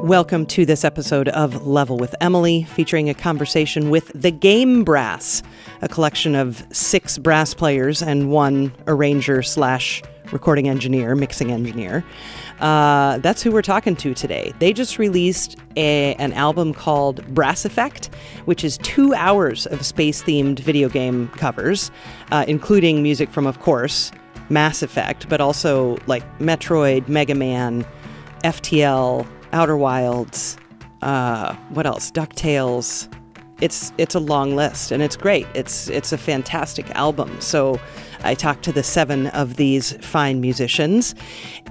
Welcome to this episode of Level with Emily, featuring a conversation with the Game Brass, a collection of 6 brass players and 1 arranger slash recording engineer, mixing engineer. That's who we're talking to today. They just released an album called Brass Effect, which is 2 hours of space-themed video game covers, including music from, of course, Mass Effect, but also like Metroid, Mega Man, FTL, Outer Wilds, what else? DuckTales. It's a long list, and it's great. It's a fantastic album. So I talked to the 7 of these fine musicians,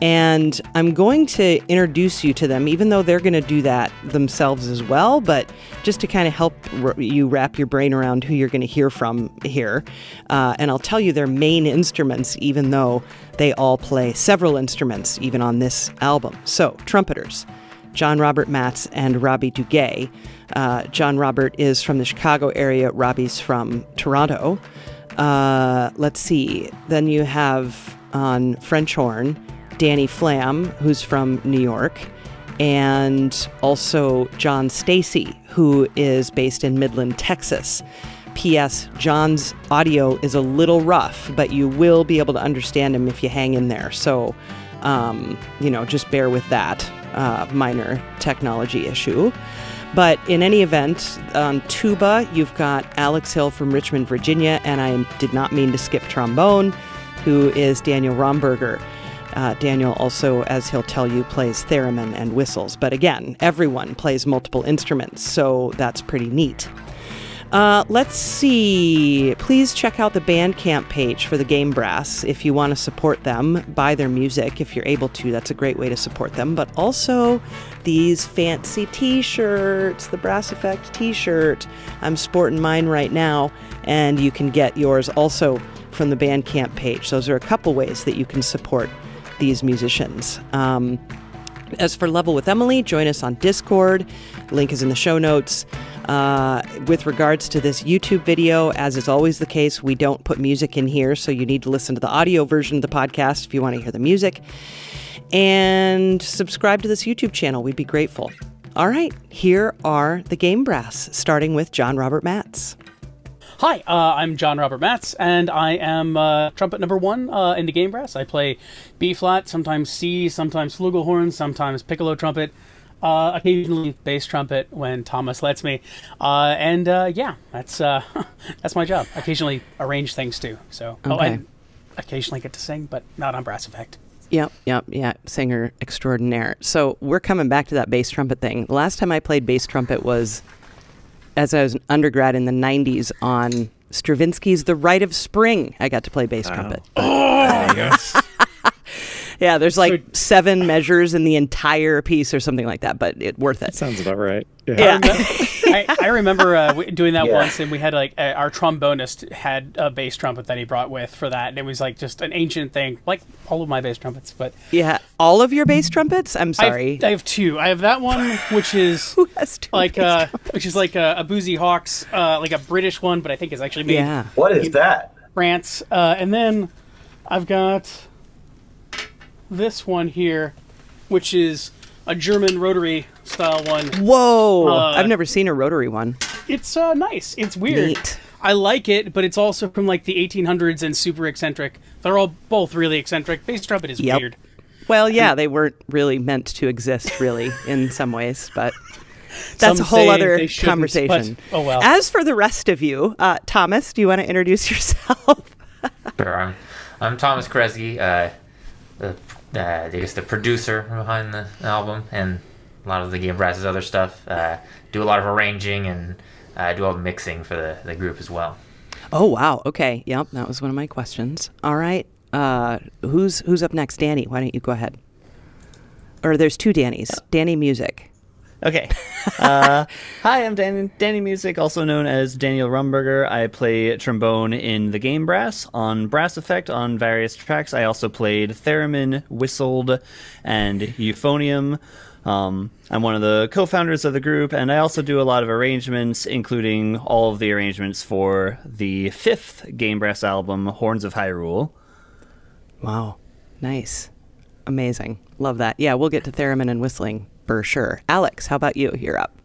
and I'm going to introduce you to them, even though they're going to do that themselves as well, but just to kind of help you wrap your brain around who you're going to hear from here. And I'll tell you their main instruments, even though they all play several instruments, even on this album. So, trumpeters, John Robert Matz and Robbie Duguay. John Robert is from the Chicago area. Robbie's from Toronto. Let's see. Then you have on French horn, Danny Flam, who's from New York, and also John Stacy, who is based in Midland, Texas. P.S. John's audio is a little rough, but you will be able to understand him if you hang in there. So, just bear with that minor technology issue. But in any event, on tuba, you've got Alex Hill from Richmond, Virginia, and I did not mean to skip trombone, who is Daniel Romberger. Daniel also, as he'll tell you, plays theremin and whistles. But again, everyone plays multiple instruments, so that's pretty neat. Let's see. Please check out the Bandcamp page for the Game Brass if you want to support them. Buy their music if you're able to. That's a great way to support them. But also these fancy t-shirts, the Brass Effect t-shirt. I'm sporting mine right now, and you can get yours also from the Bandcamp page. Those are a couple ways that you can support these musicians. As for Level with Emily, join us on Discord. Link is in the show notes. With regards to this YouTube video, as is always the case, we don't put music in here, so you need to listen to the audio version of the podcast if you want to hear the music. And subscribe to this YouTube channel. We'd be grateful. All right, here are the Game Brass, starting with John Robert Matz. Hi, I'm John Robert Matz, and I am trumpet number 1 in the Game Brass. I play B-flat, sometimes C, sometimes flugelhorn, sometimes piccolo trumpet, occasionally bass trumpet when Thomas lets me. Yeah, that's my job. Occasionally arrange things too. So, okay. I occasionally get to sing, but not on Brass Effect. Yep, singer extraordinaire. So we're coming back to that bass trumpet thing. The last time I played bass trumpet was as I was an undergrad in the 90s on Stravinsky's The Rite of Spring. I got to play bass trumpet. Oh, yes. Yeah, there's like 7 measures in the entire piece or something like that, but worth it. Sounds about right. Yeah. I remember doing that once, and we had like our trombonist had a bass trumpet that he brought with for that, and it was like just an ancient thing, like all of my bass trumpets. But yeah, all of your bass trumpets? I'm sorry. I have 2. I have that one, which is who has 2 like which is like a Boozy Hawks, like a British one, but I think it's actually made. Yeah. What is that? France, and then I've got this one here, which is a German rotary style one. Whoa! I've never seen a rotary one. It's nice. It's weird. Neat. I like it, but it's also from like the 1800s and super eccentric. They're all both really eccentric. Bass trumpet is weird. Well, yeah, they weren't really meant to exist, really, in some ways, but that's a whole other conversation. But, oh well. As for the rest of you, Thomas, do you want to introduce yourself? Sure. I'm Thomas Kresge, I guess the producer behind the album and a lot of the Game Brass's other stuff. Do a lot of arranging and do all the mixing for the group as well. Oh, wow. Okay. Yep, that was one of my questions. All right. Who's up next? Danny, why don't you go ahead? Or there's 2 Dannys. Danny Music. Okay. Hi, I'm Danny Music, also known as Daniel Rumberger. I play trombone in the Game Brass on Brass Effect on various tracks. I also played theremin, whistled, and euphonium. I'm one of the co-founders of the group, and I also do a lot of arrangements, including all of the arrangements for the 5th Game Brass album, Horns of Hyrule. Wow. Nice. Amazing. Love that. Yeah, we'll get to theremin and whistling for sure. Alex, how about you? You're up.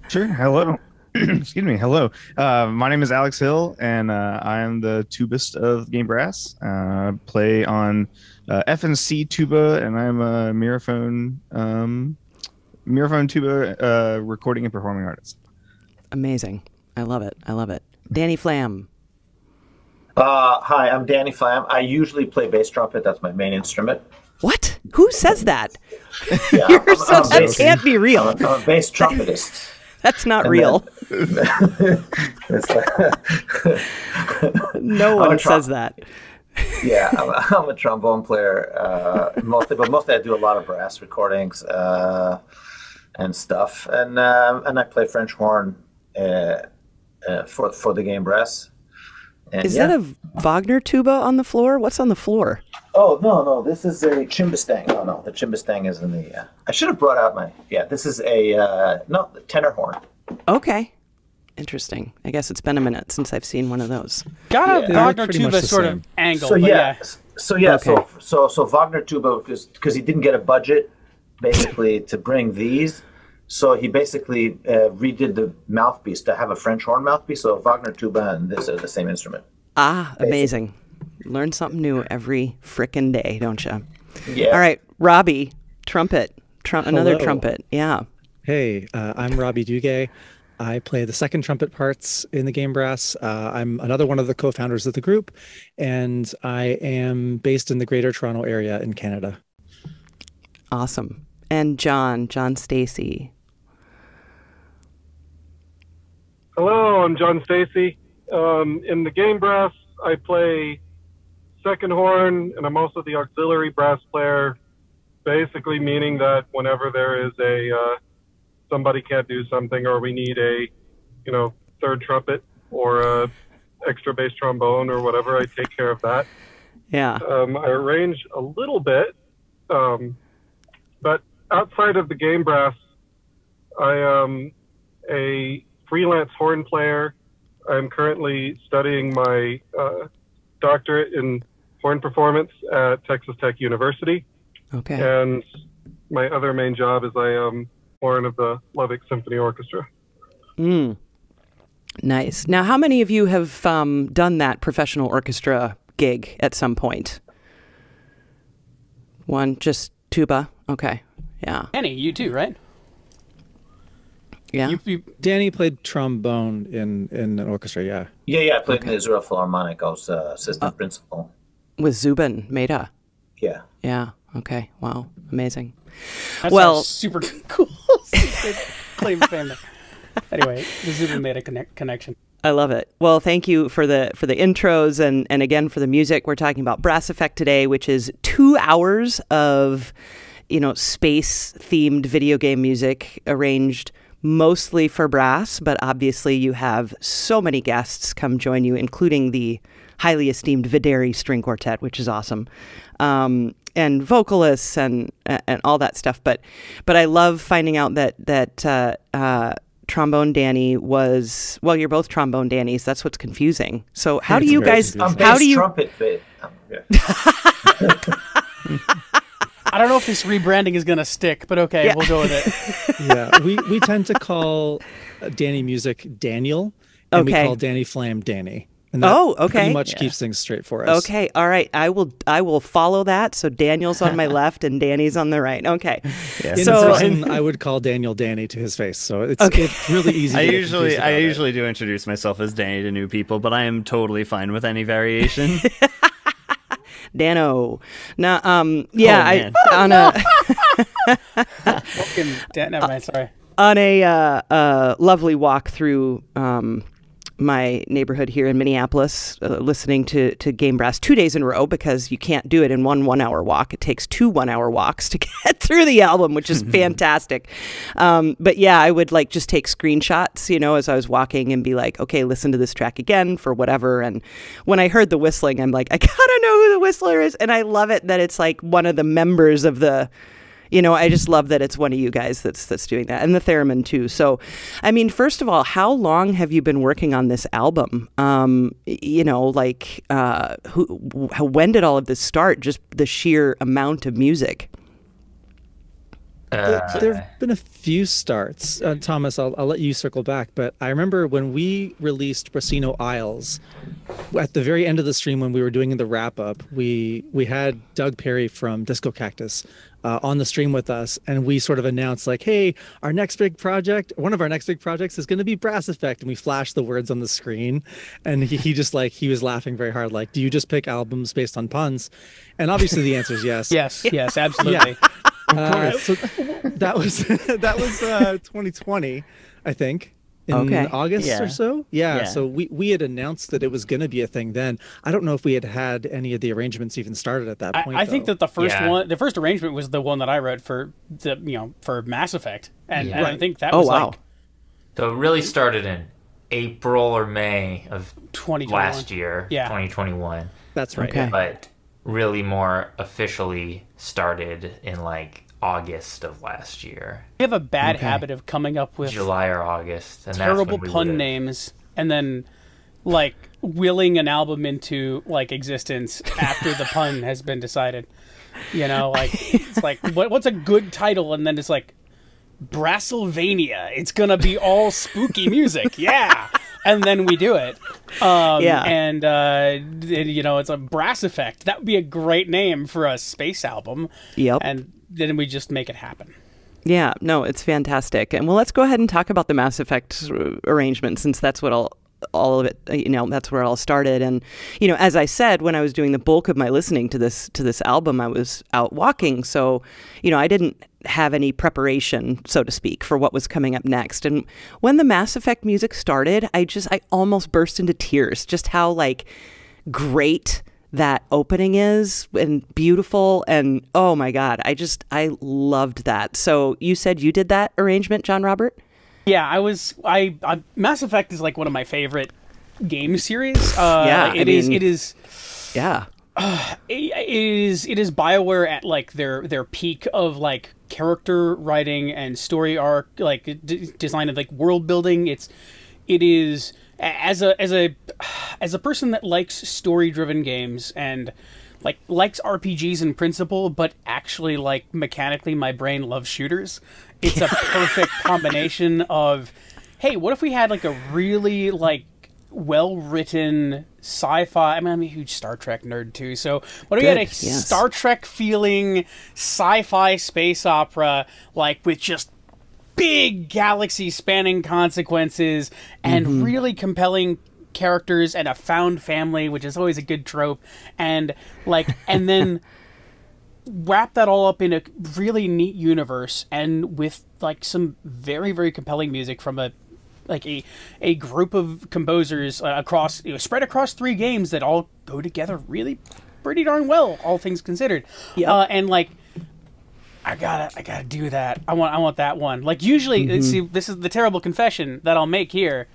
Sure. Hello. Excuse me. Hello. My name is Alex Hill, and I am the tubist of Game Brass. Play on FNC tuba, and I'm a Miraphone tuba recording and performing artist. Amazing. I love it. I love it. Danny Flam. Hi, I'm Danny Flam. I usually play bass trumpet. That's my main instrument. What? Who says that? Yeah, That can't be real. I'm a bass trumpetist. That's not real. No one says that. Yeah, I'm a trombone player mostly, but mostly I do a lot of brass recordings and stuff, and I play French horn for the Game Brass. And Is that a Wagner tuba on the floor? What's on the floor? Oh, no, this is a chimbastang. No, the chimbastang is in the... I should have brought out my... Yeah, this is a... the tenor horn. Okay. Interesting. I guess it's been a minute since I've seen one of those. Got a Wagner tuba sort of angle. So Wagner tuba, because he didn't get a budget, basically, to bring these... So he basically redid the mouthpiece to have a French horn mouthpiece. So Wagner tuba and this are the same instrument. Ah, amazing. Learn something new every frickin' day, don't you? Yeah. All right, Robbie, trumpet. Another trumpet. Yeah. Hey, I'm Robbie Dugay. I play the second trumpet parts in the Game Brass. I'm another one of the co-founders of the group, and I am based in the Greater Toronto area in Canada. Awesome. And John Stacy. Hello, I'm John Stacy. In the Game Brass, I play second horn, and I'm also the auxiliary brass player, basically meaning that whenever there is somebody can't do something, or we need a third trumpet or a extra bass trombone or whatever, I take care of that. Yeah. I arrange a little bit, but outside of the Game Brass, I am a freelance horn player. I'm currently studying my doctorate in horn performance at Texas Tech University. Okay. And my other main job is I am horn of the Lubbock Symphony Orchestra. Nice. Now, how many of you have done that professional orchestra gig at some point? One, just tuba? Okay. Yeah. Danny, you too, right? Yeah. Danny played trombone in an orchestra, yeah. Yeah, I played in the Israel Philharmonic. I was assistant principal. With Zubin Mehta? Yeah. Yeah. Okay. Wow. Amazing. That's super cool. Claim to fame there. Anyway, the Zubin made a connection. I love it. Well, thank you for the intros and again for the music. We're talking about Brass Effect today, which is 2 hours of space themed video game music arranged mostly for brass, but obviously you have so many guests come join you, including the highly esteemed Videri String Quartet, which is awesome, and vocalists and all that stuff. But I love finding out that Trombone Danny was, well, you're both Trombone Dannies. That's what's confusing. So how do you guys? How do you? Trumpet fit. I don't know if this rebranding is going to stick, but okay, we'll go with it. Yeah, we tend to call Danny Music Daniel, and we call Danny Flam Danny. And that pretty much keeps things straight for us. Okay, all right. I will follow that. So Daniel's on my left and Danny's on the right. Okay. Yeah. So I would call Daniel Danny to his face. So it's really easy. I usually do introduce myself as Danny to new people, but I am totally fine with any variation. Dano. Now, Never mind, sorry. On a lovely walk through my neighborhood here in Minneapolis, listening to Game Brass 2 days in a row, because you can't do it in one 1 hour walk. It takes 2 1 hour walks to get through the album, which is fantastic. But yeah, I would just take screenshots, as I was walking and be like, okay, listen to this track again for whatever. And when I heard the whistling, I'm like, I gotta know who the whistler is. And I love it that it's like one of the members of the, I just love that it's one of you guys that's doing that, and the theremin too. So, I mean, first of all, how long have you been working on this album? When did all of this start? Just the sheer amount of music. There have been a few starts. Thomas, I'll let you circle back, but I remember when we released Brasino Isles, at the very end of the stream when we were doing the wrap up, we had Doug Perry from Disco Cactus on the stream with us, and we sort of announced like, hey, our next big project, one of our next big projects is going to be Brass Effect, and we flashed the words on the screen, and he just like, he was laughing very hard, like, do you just pick albums based on puns? And obviously the answer is yes. Yes, absolutely. Yeah. So that was 2020, I think, in August or so. Yeah. So we had announced that it was going to be a thing then. I don't know if we had any of the arrangements even started at that point. I think that the first arrangement was the one that I wrote for for Mass Effect, and I think that was like. So it really started in April or May of 2021. Last year, 2021. That's right. Okay. But really more officially started in like August of last year. We have a bad habit of coming up with July or August, and terrible pun names, and then like willing an album into like existence after the pun has been decided. You know, like it's like what's a good title, and then it's like Brassylvania. It's gonna be all spooky music, and then we do it. And it's a Brass Effect. That would be a great name for a space album. Yep. And then we just make it happen. Yeah, no, it's fantastic. And well, let's go ahead and talk about the Mass Effect arrangement, since that's what all of it, that's where it all started. And, as I said, when I was doing the bulk of my listening to this album, I was out walking. So, I didn't have any preparation, so to speak, for what was coming up next. And when the Mass Effect music started, I almost burst into tears, just how like great that opening is and beautiful. And oh my God, I loved that. So you said you did that arrangement, John Robert? Yeah, I Mass Effect is like one of my favorite game series. It is BioWare at like their peak of like character writing and story arc, like design of like world building. It is as a person that likes story driven games and like likes RPGs in principle, but actually like mechanically my brain loves shooters. It's a perfect combination of, hey, what if we had like a really like well-written sci-fi. I'm a huge Star Trek nerd too, so what if we had a Star Trek feeling sci-fi space opera, like with just big galaxy spanning consequences and really compelling characters and a found family, which is always a good trope, and then wrap that all up in a really neat universe, and with like some very, very compelling music from a group of composers across spread across 3 games that all go together really pretty darn well, all things considered. And like I gotta do that. I want that one. Like usually, see, this is the terrible confession that I'll make here.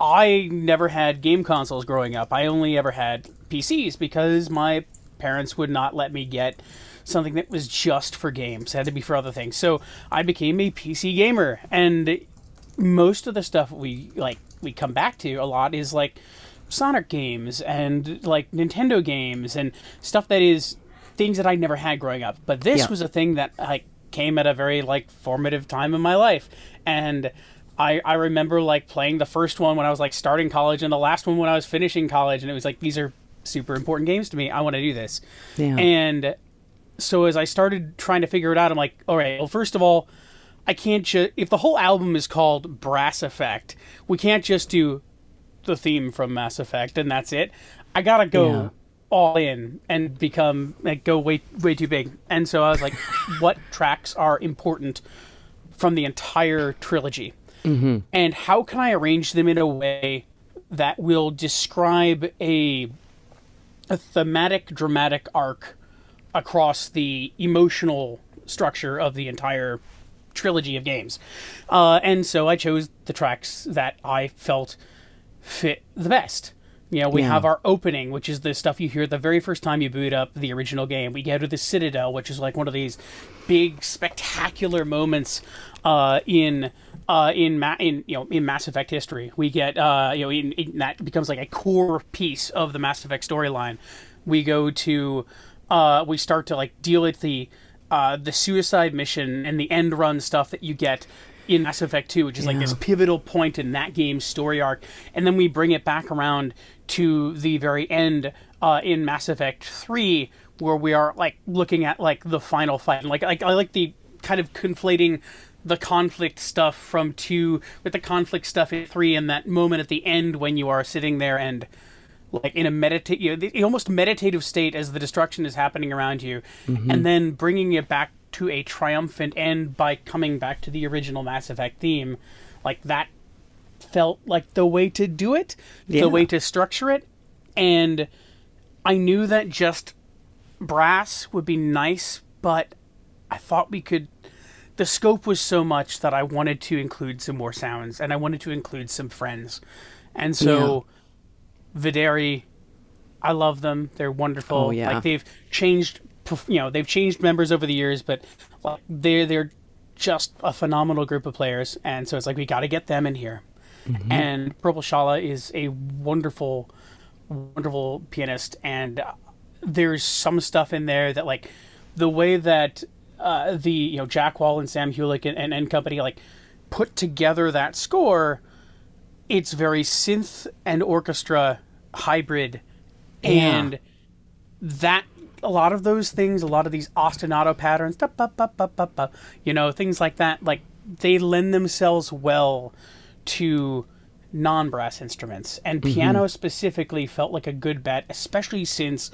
I never had game consoles growing up. I only ever had PCs because my parents would not let me get something that was just for games. It had to be for other things. So I became a PC gamer, and most of the stuff we come back to a lot is like Sonic games and like Nintendo games and stuff that is things that I never had growing up. But this was a thing that like came at a very like formative time in my life, and I remember like playing the first one when I was like starting college and the last one when I was finishing college, and it was like, these are super important games to me. I want to do this. And so as I started trying to figure it out, I'm like, all right, well, first of all, I can't just, if the whole album is called Brass Effect, we can't just do the theme from Mass Effect and that's it. I gotta go all in and become like go way too big. And so I was like, what tracks are important from the entire trilogy? And how can I arrange them in a way that will describe a thematic, dramatic arc across the emotional structure of the entire trilogy of games? And so I chose the tracks that I felt fit the best. We have our opening, which is the stuff you hear the very first time you boot up the original game. We go to the Citadel, which is like one of these big, spectacular moments in Mass Effect history. We get that becomes like a core piece of the Mass Effect storyline. We go to we start to like deal with the the suicide mission and the end run stuff that you get in Mass Effect 2, which is like this pivotal point in that game's story arc, and then we bring it back around to the very end in Mass Effect 3, where we are like looking at like the final fight. And, I like the kind of conflating the conflict stuff from 2 with the conflict stuff in 3, and that moment at the end when you are sitting there and like in a the almost meditative state as the destruction is happening around you, and then bringing it back to a triumphant end by coming back to the original Mass Effect theme. Like, that felt like the way to do it, the way to structure it. And I knew that just brass would be nice, but I thought we could... The scope was so much that I wanted to include some more sounds, and I wanted to include some friends. And so, Videri, I love them. They're wonderful. Oh, yeah. Like, they've changed... they've changed members over the years, but like, they're just a phenomenal group of players, and so it's like we got to get them in here. And Purple Shala is a wonderful, wonderful pianist, and there's some stuff in there that, like, the way that the Jack Wall and Sam Hulick and company like put together that score, it's very synth and orchestra hybrid, and that. A lot of those things, a lot of these ostinato patterns, things like that, like, they lend themselves well to non-brass instruments. And piano specifically felt like a good bet, especially since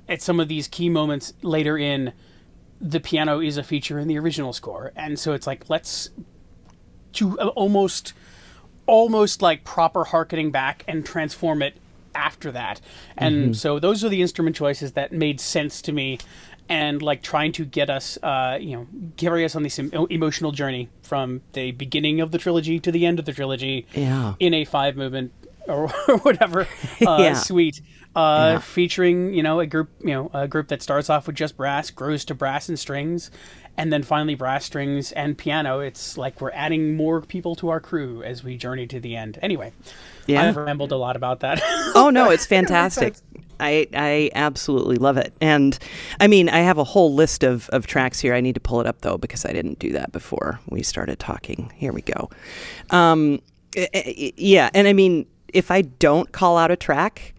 at some of these key moments later in, the piano is a feature in the original score. And so it's like, let's do almost like proper harkening back and transform it after that. And so those are the instrument choices that made sense to me, and like trying to get us carry us on this emotional journey from the beginning of the trilogy to the end of the trilogy in a 5 movement or whatever suite, featuring a group that starts off with just brass, grows to brass and strings, and then finally brass, strings, and piano. It's like we're adding more people to our crew as we journey to the end. Anyway, I've rambled a lot about that. Oh, no, it's fantastic. I absolutely love it. And, I mean, I have a whole list of tracks here. I need to pull it up, though, because I didn't do that before we started talking. Here we go. Yeah, and I mean, if I don't call out a track...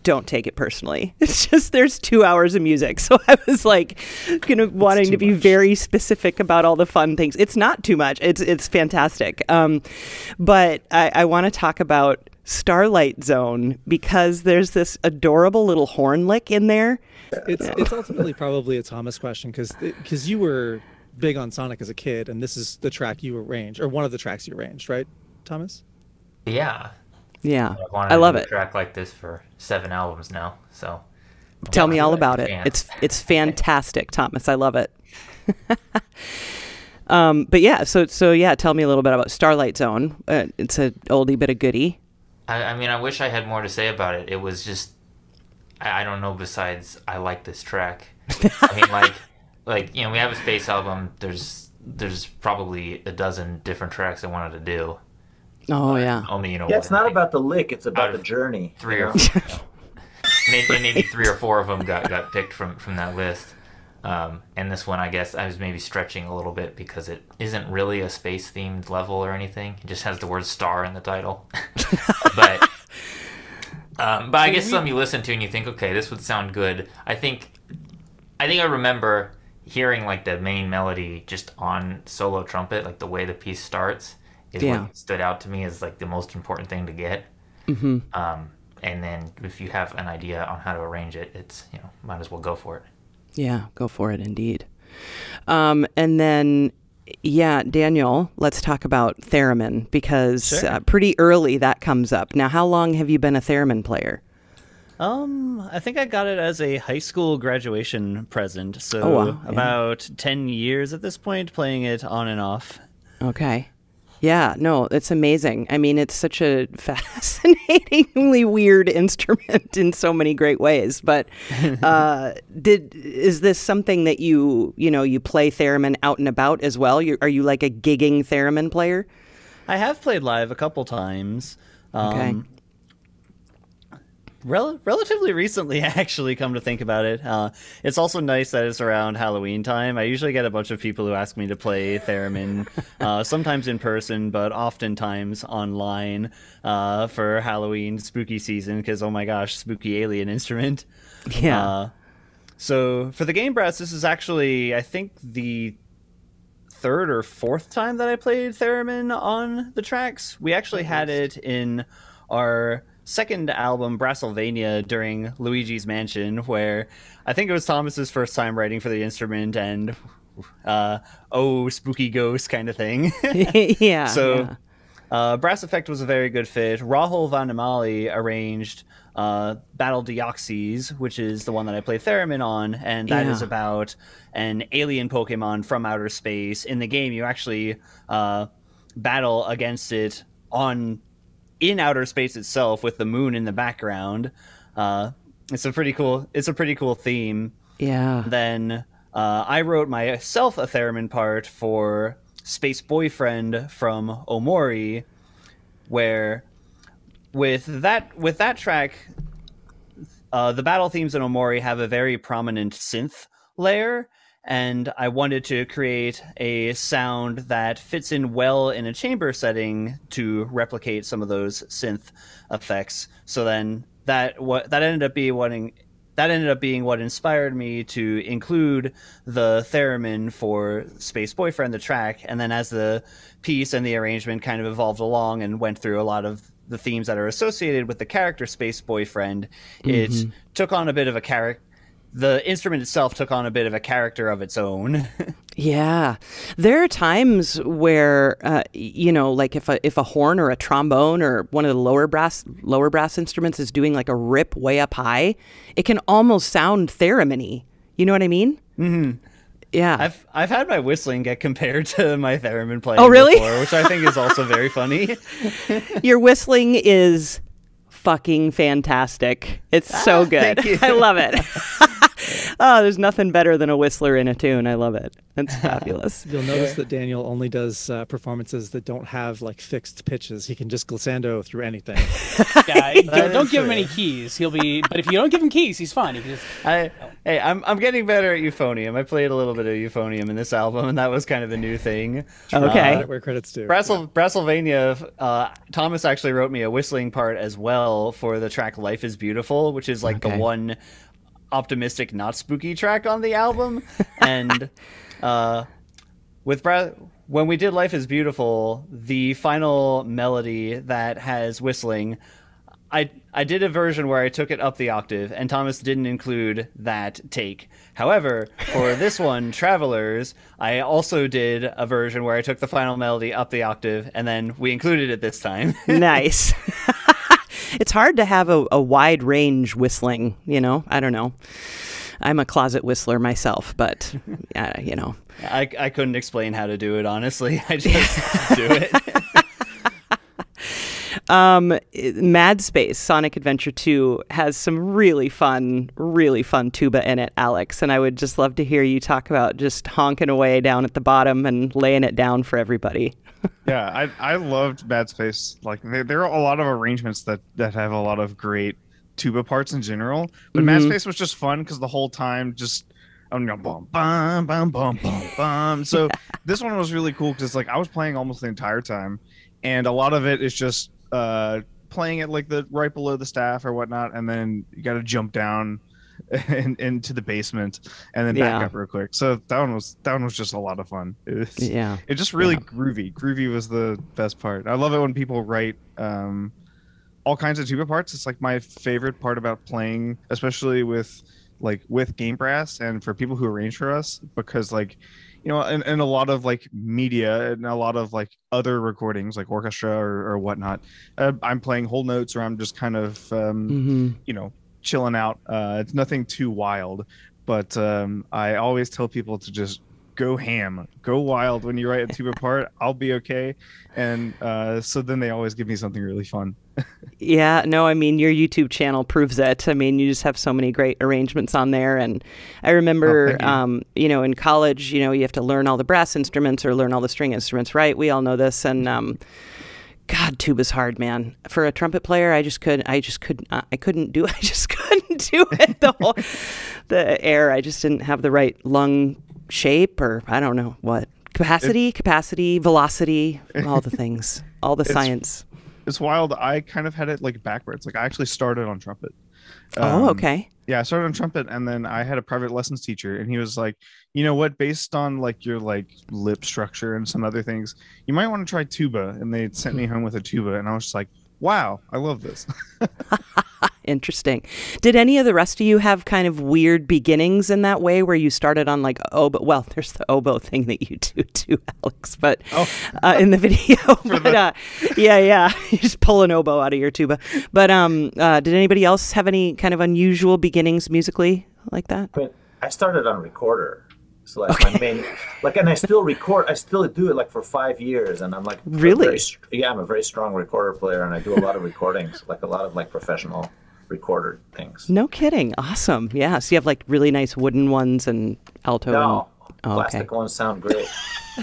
don't take it personally. It's just there's 2 hours of music, so I was like, wanting to be very specific about all the fun things. It's not too much. It's fantastic. But I want to talk about Starlight Zone because there's this adorable little horn lick in there. It's ultimately probably a Thomas question because you were big on Sonic as a kid, and this is the track you arranged, or one of the tracks you arranged, right, Thomas? Yeah. Yeah, I've wanted I love to do it. A track like this for 7 albums now, so tell me all about it. It's fantastic, Thomas. I love it. But yeah, so yeah, tell me a little bit about Starlight Zone. It's an oldie but a goodie. I mean, I wish I had more to say about it. It was just, I don't know. Besides, I like this track. I mean, like we have a space album. There's probably a dozen different tracks I wanted to do. Oh yeah. Only Yeah, it's not about the lick; it's about the journey. 3 or maybe 3 or 4 of them got picked from that list. And this one, I guess, I was maybe stretching a little bit because it isn't really a space themed level or anything. It just has the word "star" in the title. but I guess some you listen to and you think, okay, this would sound good. I think I remember hearing like the main melody just on solo trumpet, like the way the piece starts. Is what stood out to me as like the most important thing to get. And then if you have an idea on how to arrange it, it's might as well go for it. Yeah, go for it indeed. And then Daniel, let's talk about theremin because pretty early that comes up. Now, how long have you been a theremin player? I think I got it as a high school graduation present. So about 10 years at this point, playing it on and off. Okay. Yeah, no, it's amazing. I mean, it's such a fascinatingly weird instrument in so many great ways. But is this something that you play theremin out and about as well? Are you like a gigging theremin player? I have played live a couple times. Okay. Relatively recently, actually, come to think about it. It's also nice that it's around Halloween time. I usually get a bunch of people who ask me to play theremin, sometimes in person, but oftentimes online for Halloween spooky season, because, oh my gosh, spooky alien instrument. Yeah. So for the Game Brass, this is actually, I think, the third or fourth time that I played theremin on the tracks. We actually had it in our second album, Wrestlemania, during Luigi's Mansion, where I think it was Thomas's first time writing for the instrument, and oh, spooky ghost kind of thing. Yeah. So Brass Effect was a very good fit. Rahul Vanamali arranged Battle Deoxys, which is the one that I play theremin on, and that is about an alien Pokemon from outer space. In the game, you actually battle against it in outer space itself, with the moon in the background. It's a pretty cool theme. Yeah. Then I wrote myself a theremin part for Space Boyfriend from Omori, where with that track, the battle themes in Omori have a very prominent synth layer, and I wanted to create a sound that fits in well in a chamber setting to replicate some of those synth effects. So then that ended up being what inspired me to include the theremin for Space Boyfriend, the track. And then as the piece and the arrangement kind of evolved along and went through a lot of the themes that are associated with the character Space Boyfriend, it took on a bit of a character. The instrument itself took on a bit of a character of its own. Yeah. There are times where, like if a horn or a trombone or one of the lower brass instruments is doing like a rip way up high, it can almost sound theremin-y. You know what I mean? Mm-hmm. Yeah. I've had my whistling get compared to my theremin playing before, which I think is also very funny. Your whistling is fucking fantastic. It's so good. Thank you. I love it. Oh, there's nothing better than a whistler in a tune. I love it. It's fabulous. You'll notice that Daniel only does performances that don't have like fixed pitches. He can just glissando through anything. Yeah, don't give him any keys. But if you don't give him keys, he's fine. I'm getting better at euphonium. I played a little bit of euphonium in this album, and that was kind of a new thing. Okay. Where credit's due. Wrestlemania, Thomas actually wrote me a whistling part as well for the track Life is Beautiful, which is like the one optimistic, not spooky track on the album. And when we did Life is Beautiful, the final melody that has whistling, I did a version where I took it up the octave, and Thomas didn't include that take. However, for this one, Travelers, I also did a version where I took the final melody up the octave, and then we included it this time. Nice. It's hard to have a wide range whistling, I don't know. I'm a closet whistler myself, but, I couldn't explain how to do it, honestly. I just do it. Mad Space Sonic Adventure 2 has some really fun tuba in it, Alex, and I would just love to hear you talk about just honking away down at the bottom and laying it down for everybody. Yeah, I loved Mad Space. Like there are a lot of arrangements that have a lot of great tuba parts in general, but Mad Space was just fun because the whole time just I'm going bum bum bum bum bum bum. So this one was really cool because like I was playing almost the entire time, and a lot of it is just playing it like the right below the staff or whatnot, and then you got to jump down into the basement and then back up real quick. So that one was just a lot of fun. It's just really groovy. Groovy was the best part. I love it when people write all kinds of tuba parts. It's like my favorite part about playing, especially with Game Brass and for people who arrange for us, because in a lot of media and a lot of other recordings like orchestra or whatnot, I'm playing whole notes or I'm just kind of chilling out. It's nothing too wild, but I always tell people to just go ham, go wild when you write a tuba part. I'll be okay. And so then they always give me something really fun. Yeah, no, I mean, your YouTube channel proves it. I mean, you just have so many great arrangements on there. And I remember, in college, you have to learn all the brass instruments or learn all the string instruments, right? We all know this. And God, tuba's hard, man. For a trumpet player, I just couldn't do it. The air, I just didn't have the right lung shape, or I don't know what. Capacity, velocity, all the things, all the science. It's wild. I kind of had it like backwards. Like I actually started on trumpet. Okay. Yeah, I started on trumpet, and then I had a private lessons teacher, and he was like, you know what, based on like your like lip structure and some other things, you might want to try tuba. And they sent me home with a tuba, and I was just like, wow, I love this. Interesting. Did any of the rest of you have kind of weird beginnings in that way, where you started on like oboe? Well, there's the oboe thing that you do too, Alex, but in the video. But yeah, you just pull an oboe out of your tuba. But did anybody else have any kind of unusual beginnings musically like that? But I started on recorder. So like my main, like, and I still record. I still do it like for 5 years, and I'm like really, I'm a very strong recorder player, and I do a lot of recordings, like a lot of like professional recorder things. No kidding. Awesome. Yeah. So you have like really nice wooden ones and alto. No, plastic ones sound great.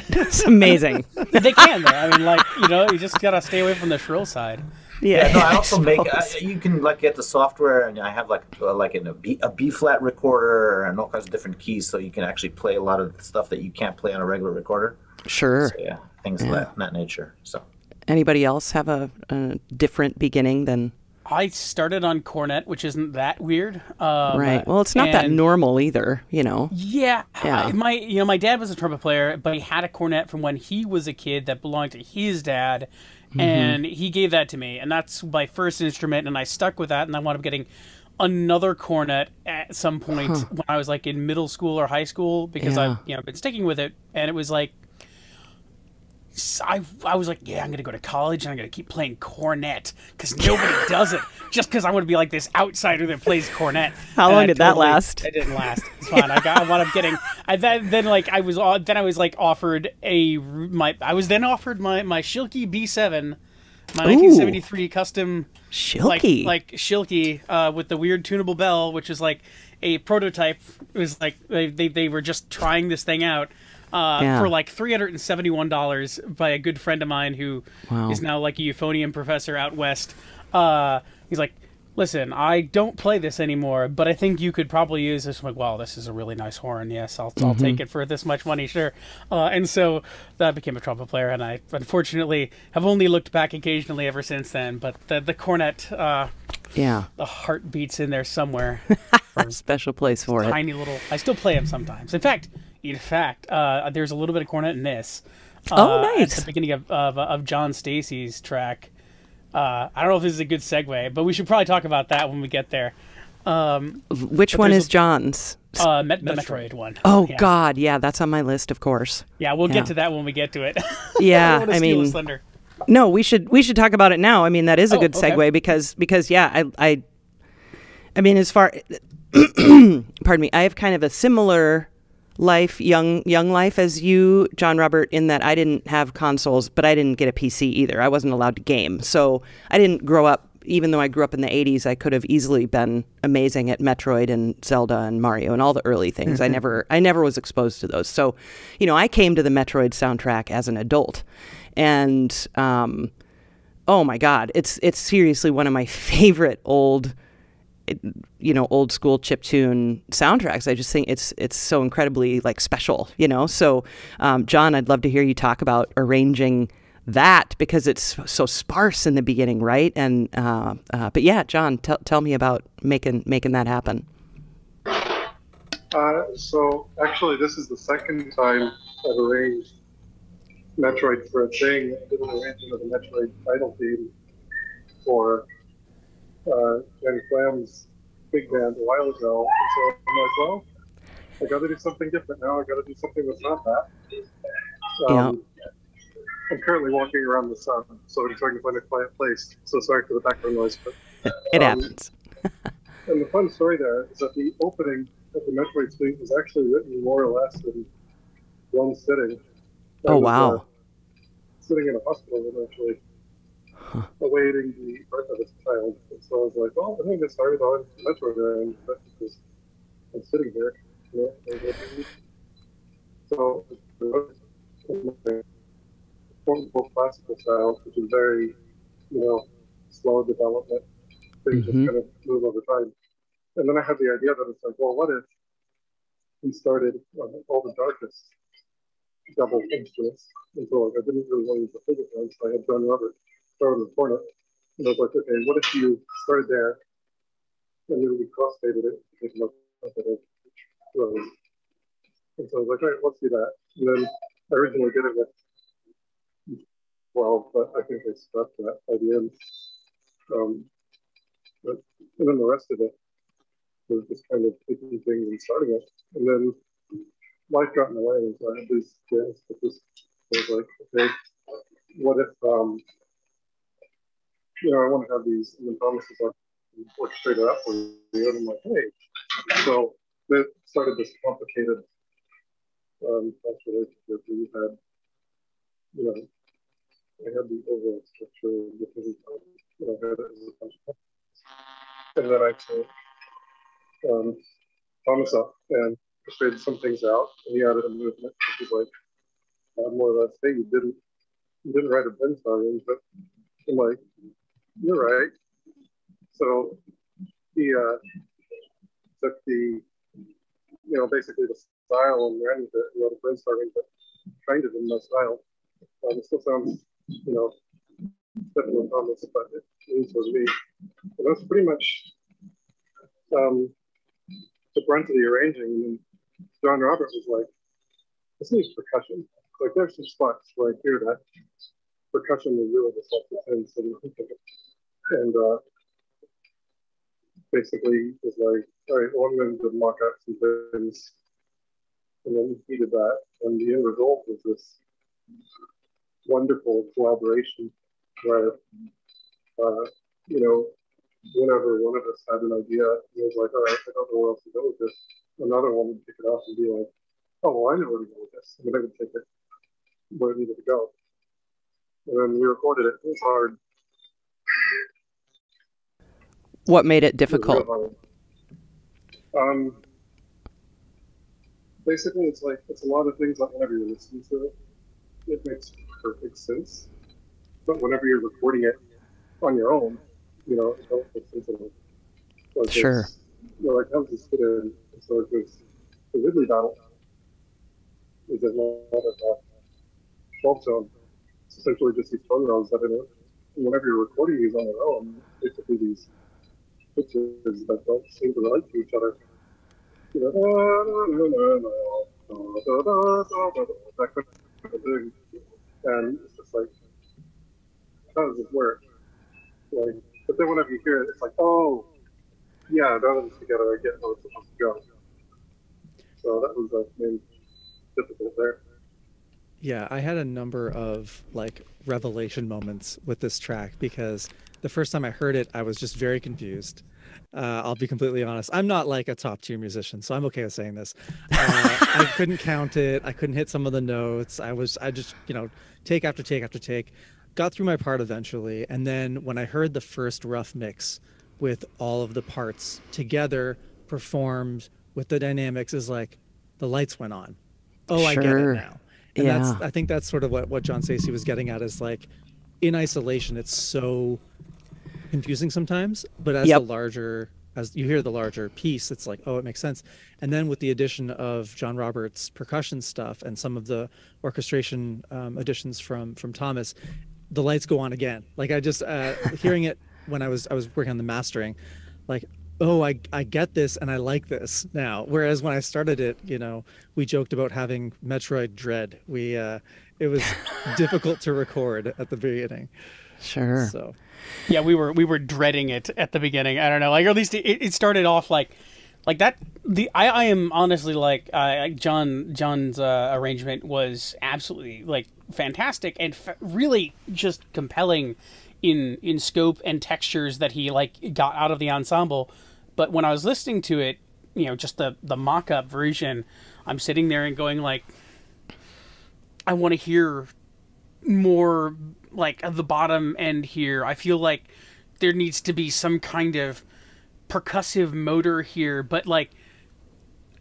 That's amazing. They can though. I mean, like, you know, you just gotta stay away from the shrill side. Yeah, no, I also make. You can like get the software, and I have like a B flat recorder and all kinds of different keys, so you can actually play a lot of stuff that you can't play on a regular recorder. Sure. So, yeah, things of that nature. So. Anybody else have a different beginning than? I started on cornet, which isn't that weird. Right. Well, it's not that normal either, you know. Yeah. My dad was a trumpet player, but he had a cornet from when he was a kid that belonged to his dad, and he gave that to me, and that's my first instrument, and I stuck with that, and I wound up getting another cornet at some point when I was like in middle school or high school, because I've been sticking with it, and it was like, I was like, yeah, I'm going to go to college and I'm going to keep playing cornet because nobody does it. Just because I want to be like this outsider that plays cornet. How long did that last? It didn't last. It's fine. I wound up getting. I was offered my Schilke B7, my 1973 custom Schilke, like Schilke with the weird tunable bell, which is like a prototype. It was like they were just trying this thing out. For like $371 by a good friend of mine who is now like a euphonium professor out west. He's like, listen, I don't play this anymore, but I think you could probably use this. I'm like, wow, this is a really nice horn. Yes, I'll take it for this much money, sure. And so that became a trumpet player, and I unfortunately have only looked back occasionally ever since then. But the cornet, the heart beats in there somewhere. Special place for tiny little. I still play them sometimes. In fact, there's a little bit of cornet in this. Nice. At the beginning of John Stacey's track. I don't know if this is a good segue, but we should probably talk about that when we get there. Which one is John's? The Metroid one. Oh, yeah. God, yeah, that's on my list, of course. Yeah, we'll get to that when we get to it. Yeah, I mean, no, we should talk about it now. I mean, that is a good segue because yeah, I mean, as far, pardon me, I have kind of a similar life, young life as you, John Robert, in that I didn't have consoles, but I didn't get a PC either. I wasn't allowed to game. So I didn't grow up, even though I grew up in the 80s, I could have easily been amazing at Metroid and Zelda and Mario and all the early things. I never was exposed to those. So, you know, I came to the Metroid soundtrack as an adult. And oh my God, it's seriously one of my favorite old school chiptune soundtracks. I just think it's so incredibly like special, you know? So, John, I'd love to hear you talk about arranging that because it's so sparse in the beginning, right? And, but yeah, John, tell me about making that happen. So actually this is the second time I've arranged Metroid for a thing. I did an arrangement of the Metroid title theme for Jenny Flam's big band a while ago, and so I'm like, well, I got to do something different now. I got to do something that's not that. I'm currently walking around the sun, so I'm trying to find a quiet place. So sorry for the background noise, but it happens. And the fun story there is that the opening of the Metroid suite was actually written more or less in one sitting. Oh wow! Sitting in a hospital room actually. Awaiting the birth of his child. And so I was like, well, I'm going to get started on Metroid and because I'm sitting here. You know, so quote-unquote classical style, which is very, slow development. Things just kind of move over time. And then I had the idea that it's like, well, what if we started all the darkest double instruments? And so like, I didn't really want to use the finger ones, so I had John Robert throw in the corner. And I was like, okay, what if you started there and then we cross-faded it to take a look at it. And so I was like, all right, let's do that. And then I originally did it with 12, but I think I stuck that by the end. And then the rest of it was just kind of taking things and starting it. And then life got in the way, and so I had these jams. But this was like, okay, what if, I want to have these, and then Thomas is like, orchestrate it out for you. And I'm like, hey. So it started this complicated relationship. We had, I had the overall structure of the thing, I had it as a bunch of, and then I took Thomas up and figured some things out, and he added a movement, which is like more or less, hey, you didn't write a Ben song, but I'm like, you're right. So he took the, basically the style and ran with it, the brainstorming, but kind of in my style. It still sounds, definitely Thomas, but it leans towards me. And that's pretty much the brunt of the arranging. And then John Robert was like, this needs percussion. Like, there's some spots where I hear that percussion is really just like the sense and basically was like, all right, well, I'm going to mock up some things. And then he did that. And the end result was this wonderful collaboration where, whenever one of us had an idea, he was like, all right, I don't know where else to go with this. Another one would pick it up and be like, oh, well, I know where to go with this. And then I would take it where it needed to go. And then we recorded it. It was hard. What made it difficult? Basically, it's a lot of things that whenever you're listening to it, it makes perfect sense. But whenever you're recording it on your own, it don't make sense at all. Like sure. Like, how does this fit in? So the Ridley battle is a lot of 12 tone. It's essentially just these tone rounds that in it. And whenever you're recording these on your own, basically these pitches that don't seem to relate to each other. That kind of thing. And it's just like, how does this work? Like, but then whenever you hear it, it's like, oh, yeah, that one's together. I get how it's supposed to go. So that was the main difficult there. Yeah, I had a number of revelation moments with this track because the first time I heard it, I was just very confused. I'll be completely honest. I'm not like a top tier musician, so I'm okay with saying this. I couldn't count it. I couldn't hit some of the notes. I just, take after take after take. Got through my part eventually. And then when I heard the first rough mix with all of the parts together, performed with the dynamics, is like the lights went on. Oh, sure. I get it now. And I think that's sort of what John Stacey was getting at, is like, in isolation, it's so confusing sometimes, but as as you hear the larger piece, it's like, oh, it makes sense. And then with the addition of John Roberts' percussion stuff and some of the orchestration additions from Thomas, the lights go on again. Like, I just hearing it when I was working on the mastering, like, oh, I get this and I like this now. Whereas when I started it, we joked about having Metroid dread. It was difficult to record at the beginning. Sure. So, yeah, we were dreading it at the beginning. I don't know, or at least it started off like that. I am honestly John's arrangement was absolutely fantastic and really just compelling in scope and textures that he got out of the ensemble. But when I was listening to it, just the mock-up version, I'm sitting there and going I want to hear more of the bottom end here. I feel like there needs to be some kind of percussive motor here, but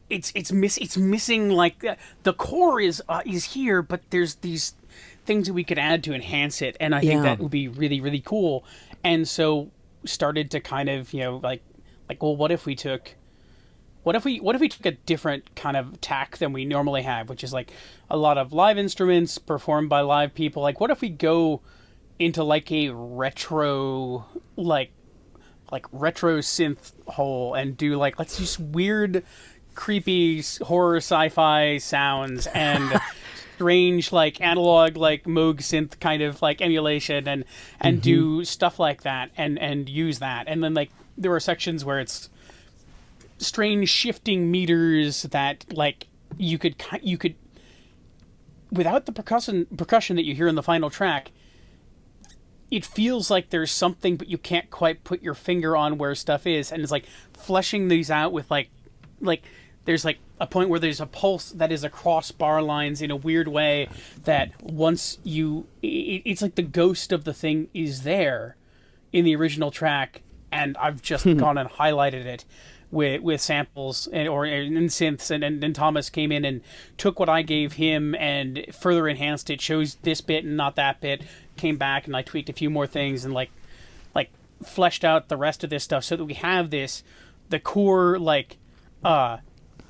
it's missing the core is here, but there's things that we could add to enhance it, and I think that would be really, really cool. And so started to kind of, like, well, what if we took a different kind of tack than we normally have, which is like a lot of live instruments performed by live people. Like, what if we go into like a retro, like retro synth hole and do like, let's use weird, creepy horror sci-fi sounds and strange like analog like Moog synth kind of like emulation and do stuff like that and use that. And then like there are sections where it's strange shifting meters that like you could without the percussion that you hear in the final track, it feels like there's something but you can't quite put your finger on where stuff is, and it's like fleshing these out with like there's like a point where there's a pulse that is across bar lines in a weird way that once it's like the ghost of the thing is there in the original track, and I've just gone and highlighted it with samples and synths, and Thomas came in and took what I gave him and further enhanced it, chose this bit and not that bit, came back and I tweaked a few more things and like fleshed out the rest of this stuff so that we have the core like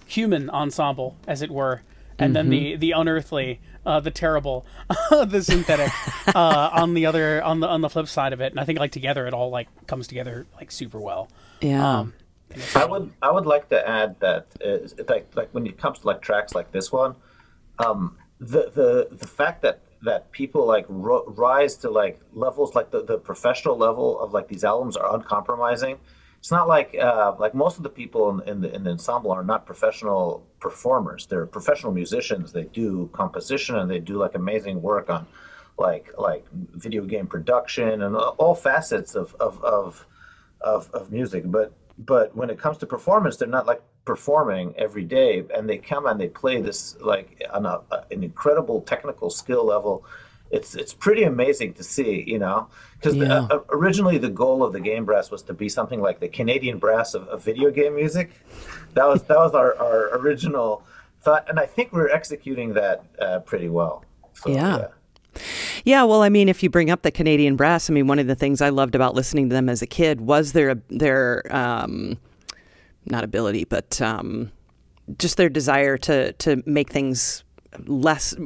human ensemble, as it were, and then the unearthly, the terrible, the synthetic on the flip side of it. And I think like together it all like comes together like super well. I would like to add that like when it comes to like tracks like this one, the fact that people like rise to like levels like the professional level of like these albums are uncompromising. It's not like most of the people in the ensemble are not professional performers. They're professional musicians. They do composition and they do like amazing work on like video game production and all facets of music. But when it comes to performance, they're not like performing every day, and they come and they play this like on an incredible technical skill level. It's pretty amazing to see, because originally the goal of the Game Brass was to be something like the Canadian brass of video game music. That was our original thought, and I think we're executing that pretty well. So, Yeah, well, I mean, if you bring up the Canadian brass, I mean, one of the things I loved about listening to them as a kid was their not ability, but just their desire to make things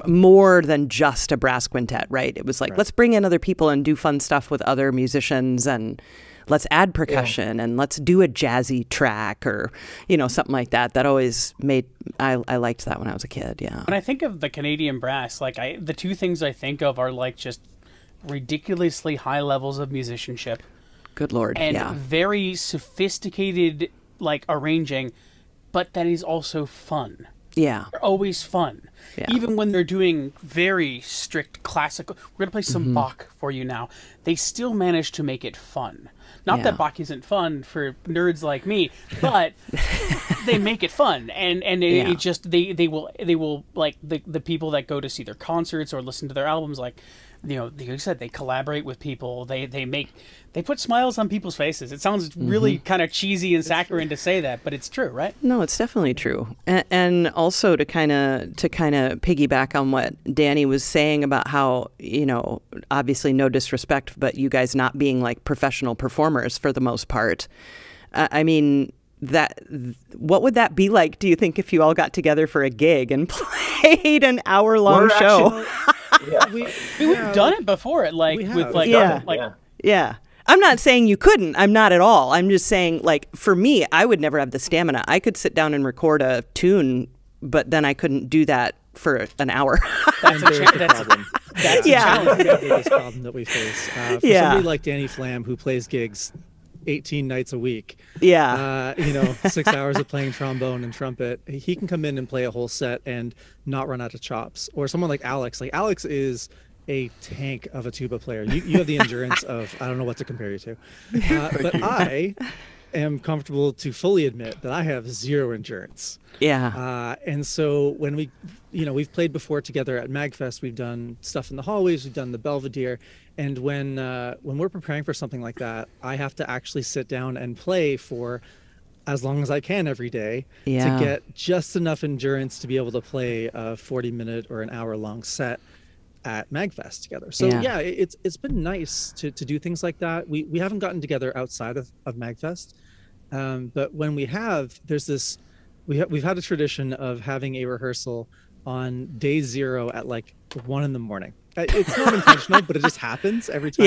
more than just a brass quintet, right? It was like, let's bring in other people and do fun stuff with other musicians, and let's add percussion and let's do a jazzy track or, something like that. That always made, I liked that when I was a kid. Yeah. When I think of the Canadian brass, like the two things I think of are like just ridiculously high levels of musicianship. Good Lord. And very sophisticated, like arranging, but that is also fun. Yeah. They're always fun. Yeah. Even when they're doing very strict classical, we're going to play some Bach for you now, they still manage to make it fun. Not that Bach isn't fun for nerds like me, but they make it fun. And it just, they will like the people that go to see their concerts or listen to their albums, like, like you said, they collaborate with people. They put smiles on people's faces. It sounds really kind of cheesy and saccharine to say that, but it's true, right? No, it's definitely true. And also to kind of piggyback on what Danny was saying about how, obviously no disrespect, but you guys not being like professional performers for the most part. I mean, what would that be like, do you think, if you all got together for a gig and played an hour-long show? We've done it before. I'm not saying you couldn't. I'm not at all. I'm just saying, like, for me, I would never have the stamina. I could sit down and record a tune, but then I couldn't do that for an hour. That's the problem. That's the biggest problem that we face. For somebody like Danny Flam, who plays gigs 18 nights a week. 6 hours of playing trombone and trumpet. He can come in and play a whole set and not run out of chops. Or someone like Alex. Like, Alex is a tank of a tuba player. You have the endurance of, I don't know what to compare you to. But I am comfortable to fully admit that I have zero endurance. And so when we've played before together at MagFest, we've done stuff in the hallways, we've done the Belvedere. And when we're preparing for something like that, I have to actually sit down and play for as long as I can every day to get just enough endurance to be able to play a 40-minute or an hour-long set. at MagFest together. So yeah, it's been nice to do things like that. We haven't gotten together outside of MagFest, but when we have, there's this, we've had a tradition of having a rehearsal on day 0 at like 1 a.m. It's not intentional, but it just happens every time.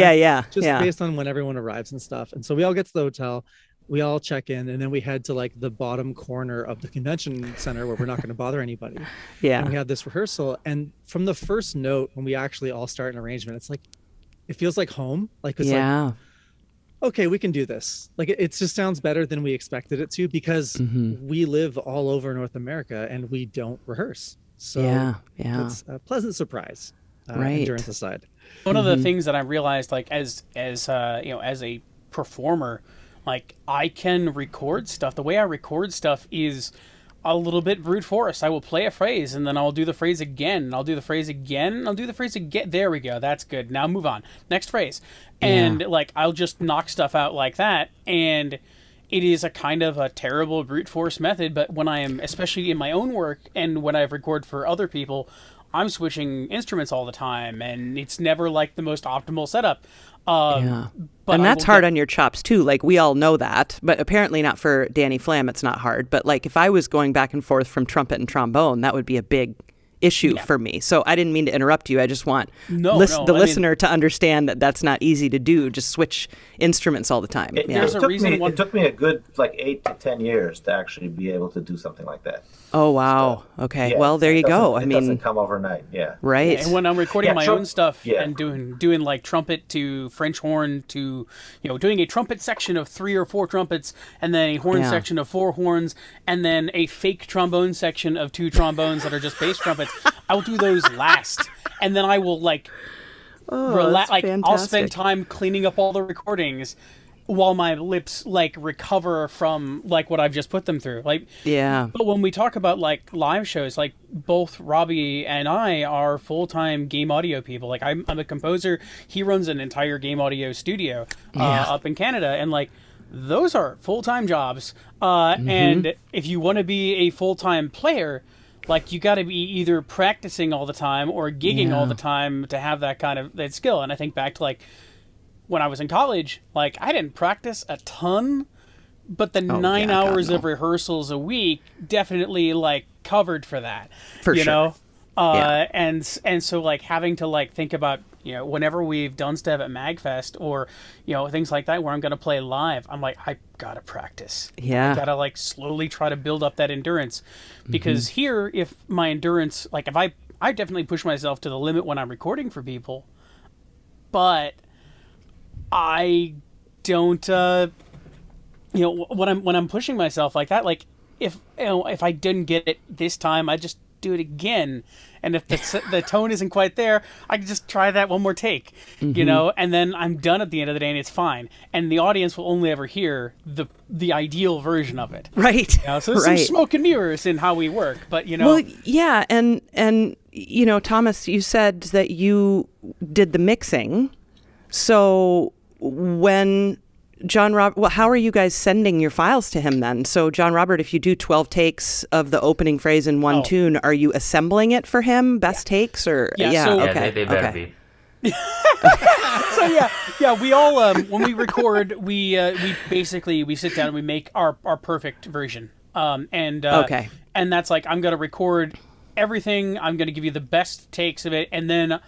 Just based on when everyone arrives and stuff. And so we all get to the hotel, we all check in, and then we head to like the bottom corner of the convention center where we're not going to bother anybody. And we have this rehearsal, and from the first note, when we actually all start an arrangement, it's like, it feels like home. Like it's like, okay, we can do this. Like it just sounds better than we expected it to, because we live all over North America and we don't rehearse. So it's a pleasant surprise. Endurance aside. One of the things that I realized, like as you know, as a performer, like I can record stuff. The way I record stuff is a little bit brute force. I will play a phrase and then I'll do the phrase again. And I'll do the phrase again. And I'll do the phrase again. There we go. That's good. Now move on. Next phrase. And like I'll just knock stuff out like that. And it is a kind of a terrible brute force method. But when I am, especially in my own work and when I record for other people, I'm switching instruments all the time, and it's never like the most optimal setup. But and that's hard on your chops too. Like we all know that, but apparently not for Danny Flam. It's not hard. But like if I was going back and forth from trumpet and trombone, that would be a big issue for me. So I didn't mean to interrupt you. I just want the listener to understand that that's not easy to do. Just switch instruments all the time. There's a reason. It took me a good like 8 to 10 years to actually be able to do something like that. Oh wow. So, okay. Well, there you go. It doesn't come overnight. Right. And when I'm recording my own stuff and doing like trumpet to French horn to, you know, doing a trumpet section of 3 or 4 trumpets and then a horn section of 4 horns and then a fake trombone section of 2 trombones that are just bass trumpets, I'll do those last, and then I will like I'll spend time cleaning up all the recordings while my lips like recover from like what I've just put them through. Like but when we talk about like live shows, like both Robbie and I are full-time game audio people. Like I'm a composer. He runs an entire game audio studio up in Canada, and like those are full-time jobs. And if you want to be a full-time player, like you got to be either practicing all the time or gigging all the time to have that kind of that skill. And I think back to like when I was in college, like I didn't practice a ton, but the 9 hours of rehearsals a week definitely like covered for that. You know? And so like having to like think about, you know, whenever we've done stuff at MagFest or, you know, things like that where I'm going to play live, I'm like, I got to practice. I got to like slowly try to build up that endurance, because here, if my endurance, like if I definitely push myself to the limit when I'm recording for people, but I don't, you know, when I'm pushing myself like that, like if I didn't get it this time, I just do it again. And if the tone isn't quite there, I can just try that one more take, you know, and then I'm done at the end of the day and it's fine. And the audience will only ever hear the ideal version of it. Right. You know? So there's some smoke and mirrors in how we work, but you know. Well, yeah. And, you know, Thomas, you said that you did the mixing. So when John Robert, well, how are you guys sending your files to him then? So John Robert, if you do 12 takes of the opening phrase in one tune, are you assembling it for him? Best takes or okay. They better be. So we all when we record, we basically we sit down and we make our perfect version. And that's like I'm gonna record everything. I'm gonna give you the best takes of it, and then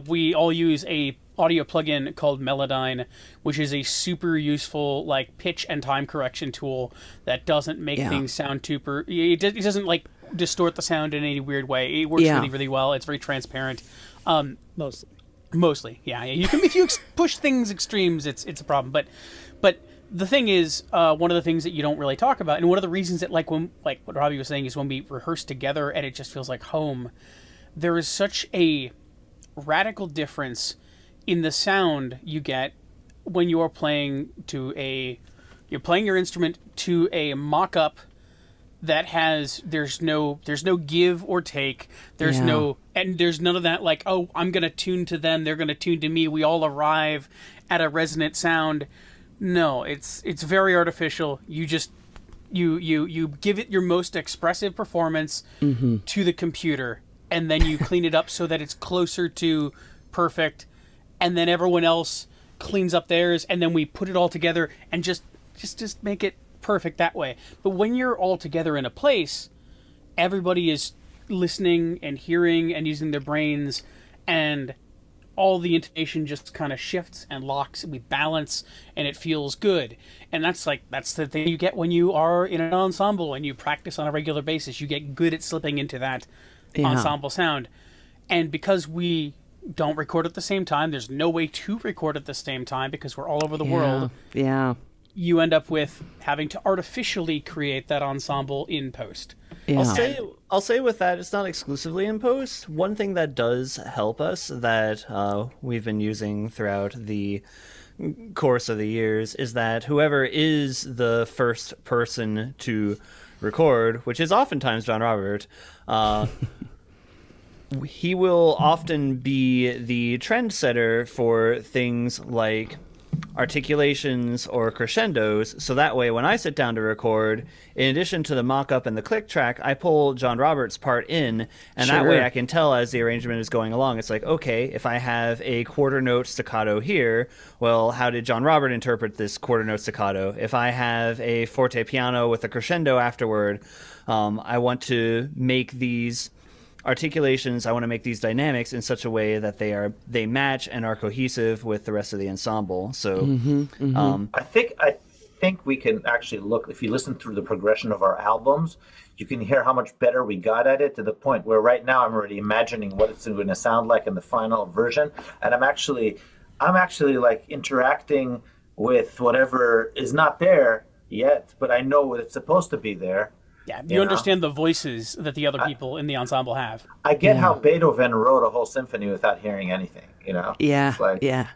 we all use a audio plugin called Melodyne, which is a super useful like pitch and time correction tool that doesn't make things sound it doesn't like distort the sound in any weird way. It works really, really well. It's very transparent. Mostly. You can, if you push things extremes, it's a problem. But the thing is, one of the things that you don't really talk about, and one of the reasons that like what Robbie was saying is when we rehearse together and it just feels like home, there is such a radical difference in the sound you get when you are playing you're playing your instrument to a mock-up that there's no give or take. There's there's none of that like, oh, I'm going to tune to them, they're going to tune to me. We all arrive at a resonant sound. No, it's very artificial. You just you give it your most expressive performance to the computer, and then you clean it up so that it's closer to perfect, and then everyone else cleans up theirs, and then we put it all together and just make it perfect that way. But when you're all together in a place, everybody is listening and hearing and using their brains, and all the intonation just kind of shifts and locks, and we balance, and it feels good. And that's the thing you get when you are in an ensemble and you practice on a regular basis. You get good at slipping into that ensemble sound. And because we don't record at the same time, there's no way to record at the same time because we're all over the world. Yeah. You end up with having to artificially create that ensemble in post. Yeah. I'll say with that, it's not exclusively in post. One thing that does help us that we've been using throughout the course of the years is that whoever is the first person to record, which is oftentimes John Robert, he will often be the trendsetter for things like articulations or crescendos, so that way when I sit down to record, in addition to the mock-up and the click track, I pull John Roberts' part in, and that way I can tell as the arrangement is going along. It's like, okay, if I have a quarter note staccato here, well, how did John Robert interpret this quarter note staccato? If I have a forte piano with a crescendo afterward, I want to make these articulations, I want to make these dynamics in such a way that they match and are cohesive with the rest of the ensemble. So I think we can actually look, if you listen through the progression of our albums, you can hear how much better we got at it, to the point where right now I'm already imagining what it's going to sound like in the final version, and I'm actually like interacting with whatever is not there yet, but I know it's supposed to be there. Yeah, you understand the voices that the other people in the ensemble have. I get how Beethoven wrote a whole symphony without hearing anything, you know? Yeah, like, yeah.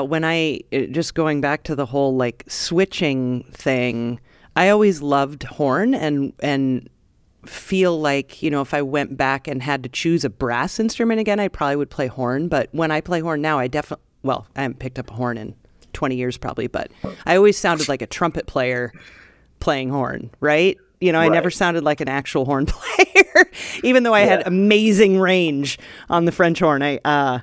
When I, just going back to the whole, like, switching thing, I always loved horn and feel like, you know, if I went back and had to choose a brass instrument again, I probably would play horn. But when I play horn now, I haven't picked up a horn in 20 years probably, but I always sounded like a trumpet player playing horn, right? You know, I never sounded like an actual horn player, even though I had amazing range on the French horn. I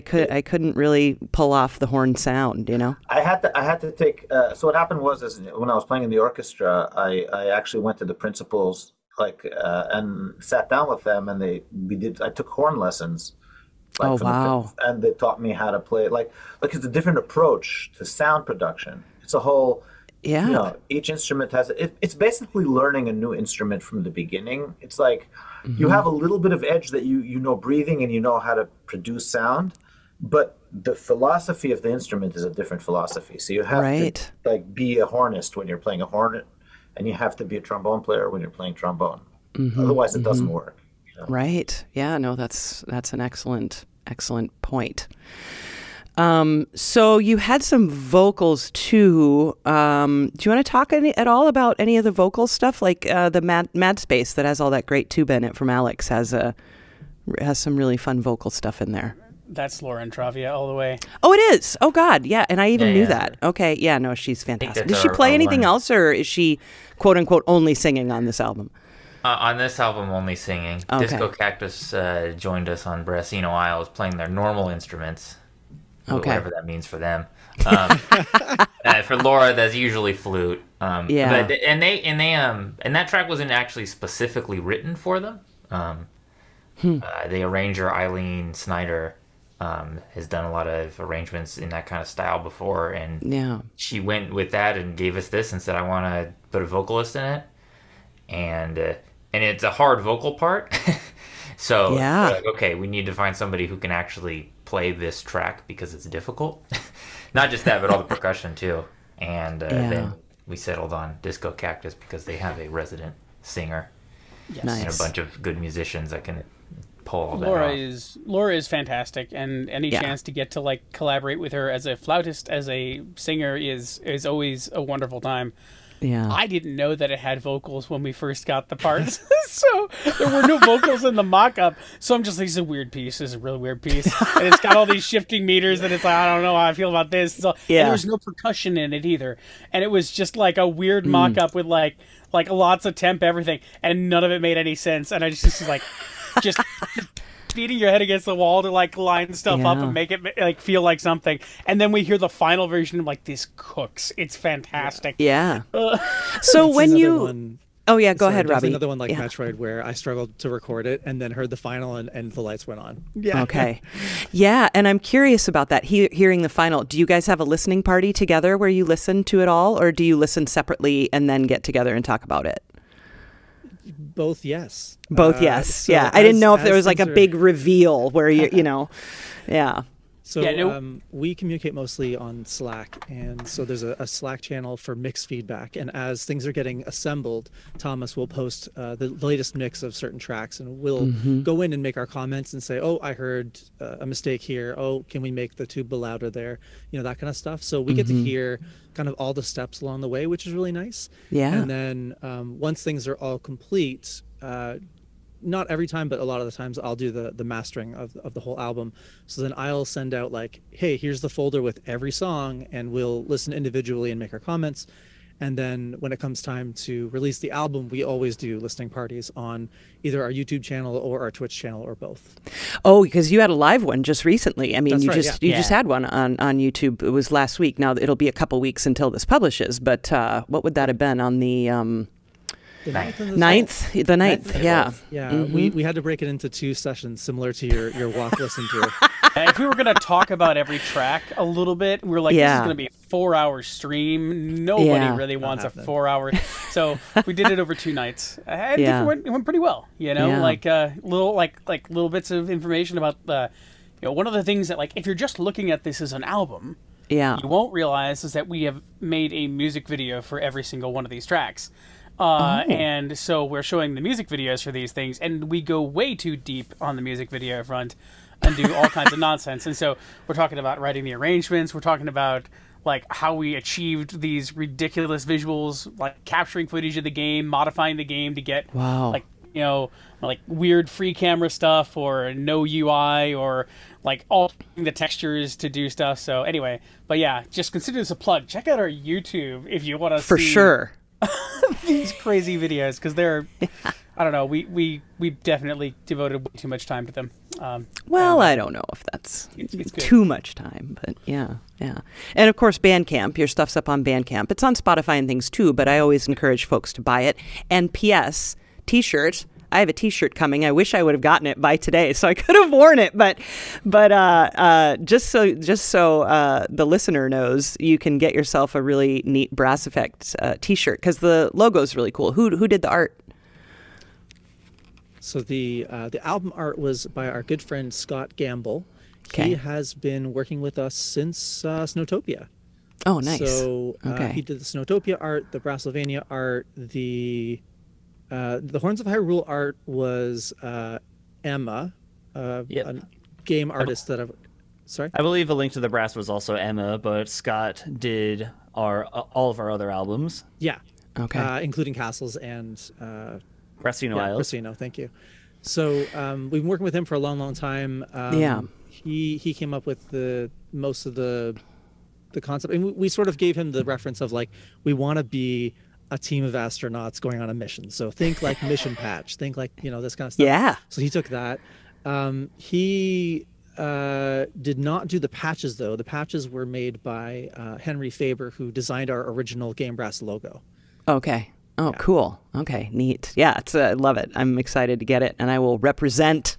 couldn't really pull off the horn sound, you know? I had to take, so what happened was, when I was playing in the orchestra, I actually went to the principals, and sat down with them, and I took horn lessons. And they taught me how to play. Like it's a different approach to sound production. It's a whole, you know, each instrument has, it's basically learning a new instrument from the beginning. It's like you have a little bit of edge that you know breathing and you know how to produce sound, but the philosophy of the instrument is a different philosophy. So you have to like be a hornist when you're playing a hornet, and you have to be a trombone player when you're playing trombone. Otherwise, it doesn't work. Right. Yeah, no, that's an excellent point. So you had some vocals too. Do you want to talk at all about any of the vocal stuff? Like the Mad Space that has all that great tuba in it from Alex has some really fun vocal stuff in there. That's Lauren Travia all the way. Oh, it is. Oh God. Yeah. And I even knew that. Okay. Yeah, no, she's fantastic. Does she play anything else, or is she quote unquote only singing on this album? On this album, only singing. Okay. Disco Cactus joined us on Brasino Isles, playing their normal instruments, whatever that means for them. For Laura, that's usually flute. And that track wasn't actually specifically written for them. The arranger Eileen Snyder has done a lot of arrangements in that kind of style before, and she went with that and gave us this and said, "I want to put a vocalist in it," and it's a hard vocal part. So we're like, okay, we need to find somebody who can actually play this track because it's difficult. Not just that, but all the percussion too. And then we settled on Disco Cactus because they have a resident singer and a bunch of good musicians that can pull all that off. Laura is fantastic, and any chance to get to like collaborate with her as a flautist, as a singer is always a wonderful time. Yeah. I didn't know that it had vocals when we first got the parts. So there were no vocals in the mock-up. So I'm just like, this is a weird piece. This is a really weird piece. And it's got all these shifting meters and it's like, I don't know how I feel about this. So, Yeah. And there was no percussion in it either. And it was just like a weird mock-up with like lots of temp everything. And none of it made any sense. And I just like, just beating your head against the wall to like line stuff up and make it like feel like something. And then we hear the final version of like, this cooks. It's fantastic. Yeah. So when you... Oh, yeah, go ahead, There's Robbie. another one like Metroid where I struggled to record it and then heard the final and the lights went on. Yeah. Okay. Yeah, and I'm curious about that, hearing the final. Do you guys have a listening party together where you listen to it all, or do you listen separately and then get together and talk about it? Both, yes. Both, yes. So yeah. I didn't know if there was like a things big reveal where you know, yeah. So Yeah, we communicate mostly on Slack, and so there's a Slack channel for mix feedback. And as things are getting assembled, Thomas will post the latest mix of certain tracks, and we'll go in and make our comments and say, "Oh, I heard a mistake here. Oh, can we make the tuba louder there?" You know, that kind of stuff. So we get to hear kind of all the steps along the way, which is really nice. Yeah. And then once things are all complete. Not every time, but a lot of the times I'll do the mastering of the whole album. So then I'll send out like, hey, here's the folder with every song, and we'll listen individually and make our comments. And then when it comes time to release the album, we always do listening parties on either our YouTube channel or our Twitch channel or both. Oh, because you had a live one just recently. I mean, That's you right, just had one on YouTube. It was last week. Now it'll be a couple weeks until this publishes. But what would that have been on the The ninth, and the 9th? The 9th, yeah. Yeah, we had to break it into 2 sessions, similar to your walk listen through. If we were going to talk about every track a little bit, we were like, this is going to be a 4-hour stream. Nobody really wants a 4-hour. So we did it over 2 nights. I think it went pretty well, you know, like little bits of information about one of the things that, like, if you're just looking at this as an album, you won't realize is that we have made a music video for every single one of these tracks. And so we're showing the music videos for these things, and we go way too deep on the music video front and do all kinds of nonsense. And so we're talking about writing the arrangements. We're talking about like how we achieved these ridiculous visuals, like capturing footage of the game, modifying the game to get like, you know, like weird free camera stuff or no UI or like altering the textures to do stuff. So anyway, but yeah, just consider this a plug. Check out our YouTube if you want to For sure. these crazy videos, because they're I don't know, we definitely devoted way too much time to them. Well, I don't know if that's too much time, but yeah. And of course, Bandcamp, your stuff's up on Bandcamp. It's on Spotify and things too, but I always encourage folks to buy it. And P.S., t-shirt. I have a t-shirt coming. I wish I would have gotten it by today so I could have worn it, but just so the listener knows, you can get yourself a really neat Brass Effect t-shirt because the logo is really cool. Who did the art? So the album art was by our good friend Scott Gamble. Okay. He has been working with us since Snowtopia. Oh, nice. So he did the Snowtopia art, the Wrestlemania art, the Horns of Hyrule art was Emma, a game artist that I've... Sorry? I believe A Link to the Brass was also Emma, but Scott did all of our other albums. Yeah. Okay. Including Castles and... Racino Isles. Racino, thank you. So we've been working with him for a long, long time. He came up with most of the concept. And we sort of gave him the reference of like, we want to be a team of astronauts going on a mission. So think like Mission Patch, think like, you know, this kind of stuff. Yeah. So he took that. He did not do the patches though. The patches were made by Henry Faber, who designed our original Game Brass logo. Okay. Oh, cool. Okay, neat. Yeah, I love it. I'm excited to get it, and I will represent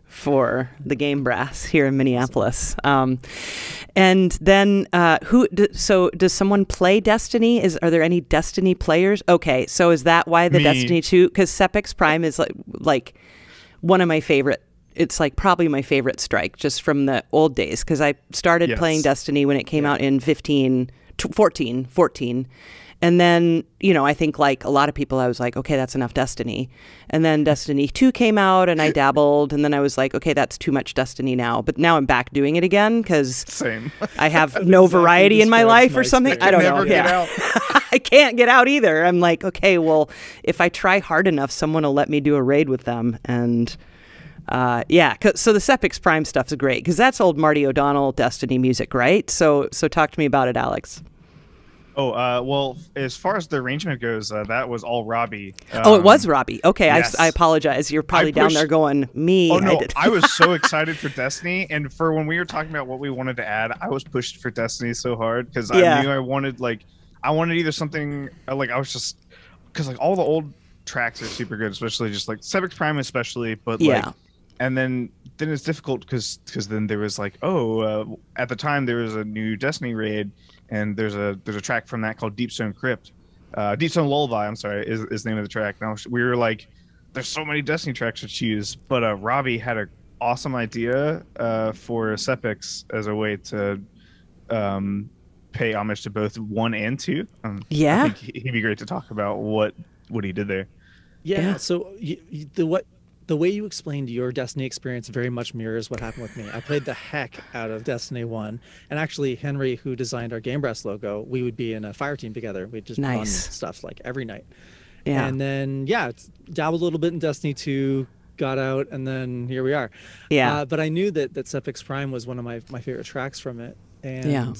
for the Game Brass here in Minneapolis. And then, so does someone play Destiny? Are there any Destiny players? Okay, so is that why the Destiny 2? Because Sepix Prime is like one of my favorite. It's like probably my favorite strike just from the old days, because I started playing Destiny when it came out in 14. And then, you know, I think like a lot of people, I was like, okay, that's enough Destiny. And then Destiny 2 came out and I dabbled. And then I was like, okay, that's too much Destiny now. But now I'm back doing it again because I have no variety in my life or something. I don't know. I can't get out either. I'm like, okay, well, if I try hard enough, someone will let me do a raid with them. And yeah, so the Sepix Prime stuff is great because that's old Marty O'Donnell Destiny music, right? So talk to me about it, Alex. Oh, well, as far as the arrangement goes, that was all Robbie. Oh, it was Robbie. Okay, yes. I apologize. You're probably down there going, me. Oh, no, I was so excited for Destiny. And for when we were talking about what we wanted to add, I was pushed for Destiny so hard because I knew I wanted either something, like, I was just, because, like, all the old tracks are super good, especially just, like, Sepix Prime especially, but, like, and then it's difficult because then there was, like, at the time there was a new Destiny raid, and there's a track from that called Deep Stone Crypt. Deep Stone Lullaby, I'm sorry, is the name of the track. Now we were like, there's so many Destiny tracks to choose, but Robbie had an awesome idea for Sepix as a way to pay homage to both 1 and 2. I think he'd be great to talk about what he did there. Yeah. So the way you explained your Destiny experience very much mirrors what happened with me. I played the heck out of Destiny 1. And actually, Henry, who designed our Game Brass logo, we would be in a fire team together. We'd just run stuff like every night. Yeah. And then, dabbled a little bit in Destiny 2, got out, and then here we are. Yeah. But I knew that Sepix Prime was one of my favorite tracks from it. And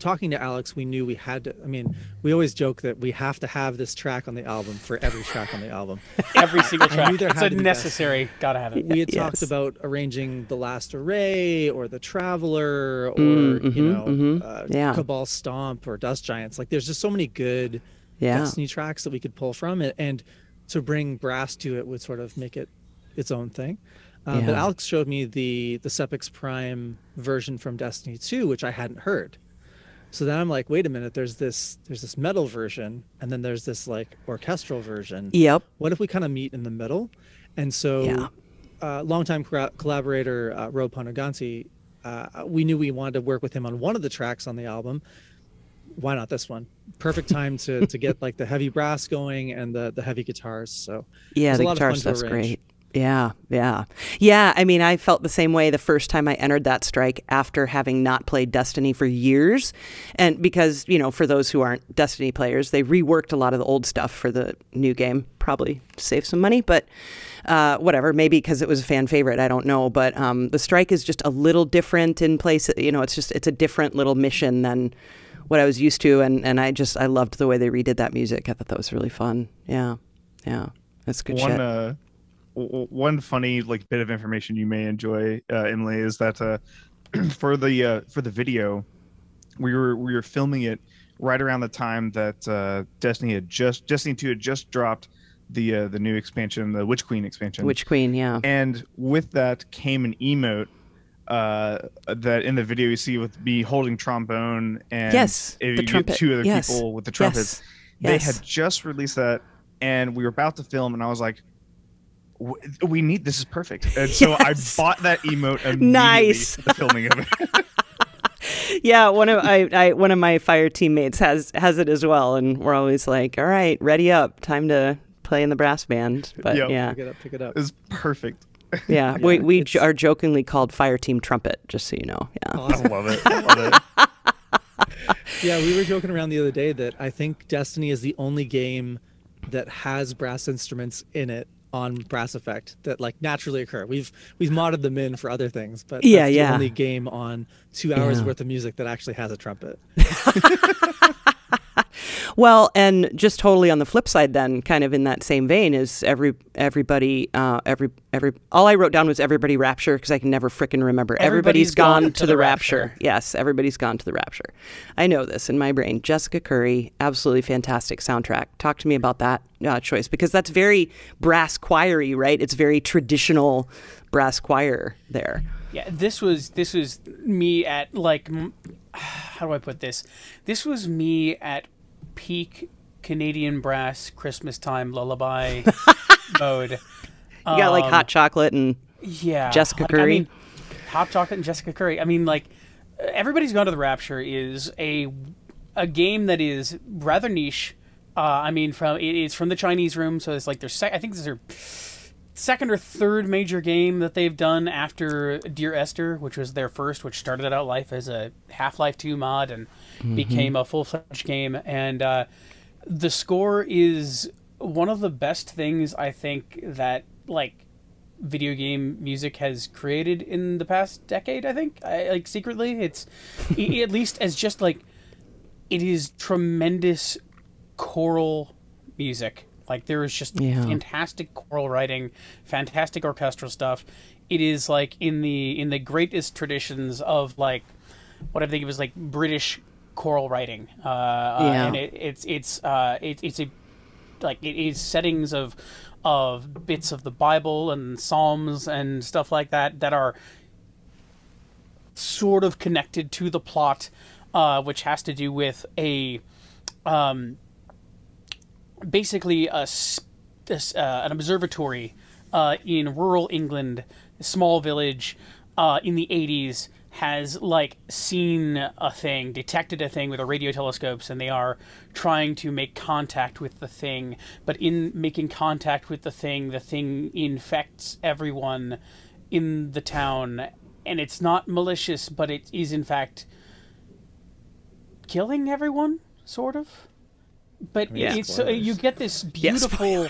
talking to Alex, we knew we had to. I mean, we always joke that we have to have this track on the album for every track on the album. Every single track. It's a necessary. Gotta have it. We had talked about arranging The Last Array or The Traveler or Cabal Stomp or Dust Giants. Like, there's just so many good Destiny tracks that we could pull from it, and to bring brass to it would sort of make it its own thing. But Alex showed me the Sepix Prime version from Destiny 2, which I hadn't heard. So then I'm like, wait a minute, there's this metal version, and then there's this like orchestral version. Yep. What if we kind of meet in the middle? And so longtime collaborator Rob Ponaganti, we knew we wanted to work with him on one of the tracks on the album. Why not this one? Perfect time to get like the heavy brass going and the heavy guitars. So the guitar stuff's great. Yeah. I mean, I felt the same way the first time I entered that strike after having not played Destiny for years. And because, for those who aren't Destiny players, they reworked a lot of the old stuff for the new game, probably to save some money, but whatever, maybe because it was a fan favorite, I don't know. But the strike is just a little different in place. It's a different little mission than what I was used to. And I loved the way they redid that music. I thought that was really fun. Yeah. That's good shit. One funny bit of information you may enjoy, Emily, is that for the video, we were filming it right around the time that Destiny 2 had just dropped the new expansion, the Witch Queen expansion. Witch Queen, yeah. And with that came an emote that in the video you see with me holding trombone and the trumpet. Two other people with the trumpets. They had just released that, and we were about to film, and I was like, this is perfect. And so I bought that emote immediately for the filming of it. Yeah, one of my fire teammates has it as well, and we're always like, all right, ready up, time to play in the brass band. But pick it up. It's perfect. Yeah, we are jokingly called Fire Team Trumpet, just so you know. Yeah, awesome. I love it. Yeah, we were joking around the other day that I think Destiny is the only game that has brass instruments in it on Brass Effect that naturally occur. We've modded them in for other things, but that's the only game on 2 hours worth of music that actually has a trumpet. Well, and just totally on the flip side then, kind of in that same vein, is everybody all I wrote down was everybody Rapture, because I can never frickin' remember. Everybody's gone to the Rapture. Yes, everybody's gone to the Rapture. I know this in my brain. Jessica Curry, absolutely fantastic soundtrack. Talk to me about that choice, because that's very brass choir-y, right? It's very traditional brass choir there. Yeah, this was me at how do I put this? This was me at peak Canadian brass Christmas time lullaby mode. You got Hot Chocolate and Jessica Curry. I mean, Hot Chocolate and Jessica Curry. I mean, Everybody's Gone to the Rapture is a game that is rather niche. It's from the Chinese room, so it's I think these are second or third major game that they've done after Dear Esther, which was their first, which started out life as a Half-Life 2 mod and became a full-fledged game. And the score is one of the best things I think that like video game music has created in the past decade. I think, like secretly, it's at least as just like it is tremendous choral music. Like there is just fantastic choral writing, fantastic orchestral stuff. It is like in the greatest traditions of like what I think it was like British choral writing. And it's a like it is settings of bits of the Bible and Psalms and stuff like that that are sort of connected to the plot, which has to do with a basically an observatory in rural England, a small village in the 80s, has like seen a thing, detected a thing with a radio telescopes, and they are trying to make contact with the thing. But in making contact with the thing infects everyone in the town, and it's not malicious, but it is in fact killing everyone, sort of. But it's you get this beautiful.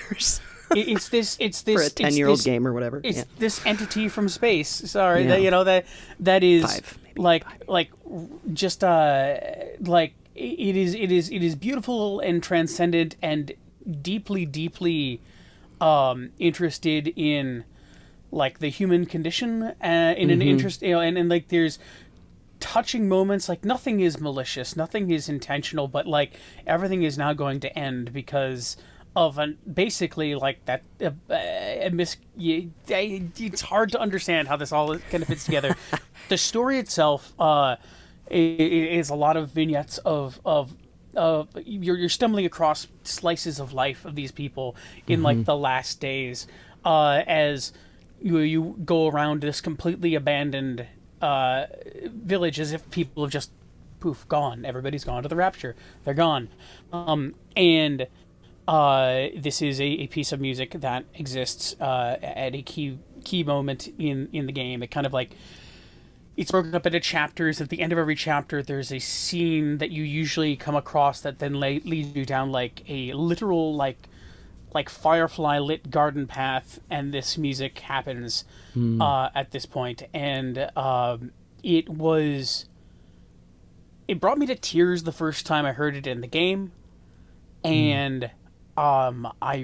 It's this for a 10-year-old game or whatever. It's this entity from space. Sorry, that is 5, maybe like 5. like just like it is beautiful and transcendent and deeply interested in like the human condition in an interest, and like there's touching moments. Like nothing is malicious, nothing is intentional, but like everything is now going to end because of basically like that it's hard to understand how this all kind of fits together. The story itself is a lot of vignettes of you're stumbling across slices of life of these people in like the last days as you go around this completely abandoned village, as if people have just poof gone. Everybody's gone to the rapture. They're gone. And this is a piece of music that exists at a key moment in the game. It kind of like it's broken up into chapters. At the end of every chapter, there's a scene that you usually come across that then leads you down like a literal like firefly lit garden path, and this music happens at this point. And it brought me to tears the first time I heard it in the game, and I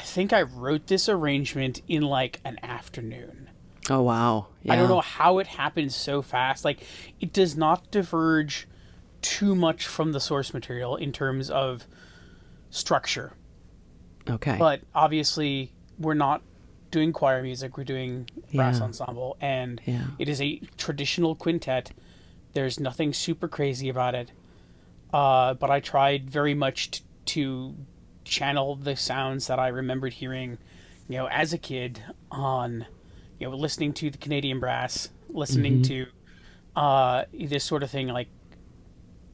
think I wrote this arrangement in like an afternoon. Oh wow. Yeah. I don't know how it happened so fast. Like it does not diverge too much from the source material in terms of structure. Okay. But obviously we're not doing choir music, we're doing brass ensemble, and it is a traditional quintet. There's nothing super crazy about it. But I tried very much to channel the sounds that I remembered hearing, as a kid on, listening to the Canadian brass, listening to this sort of thing, like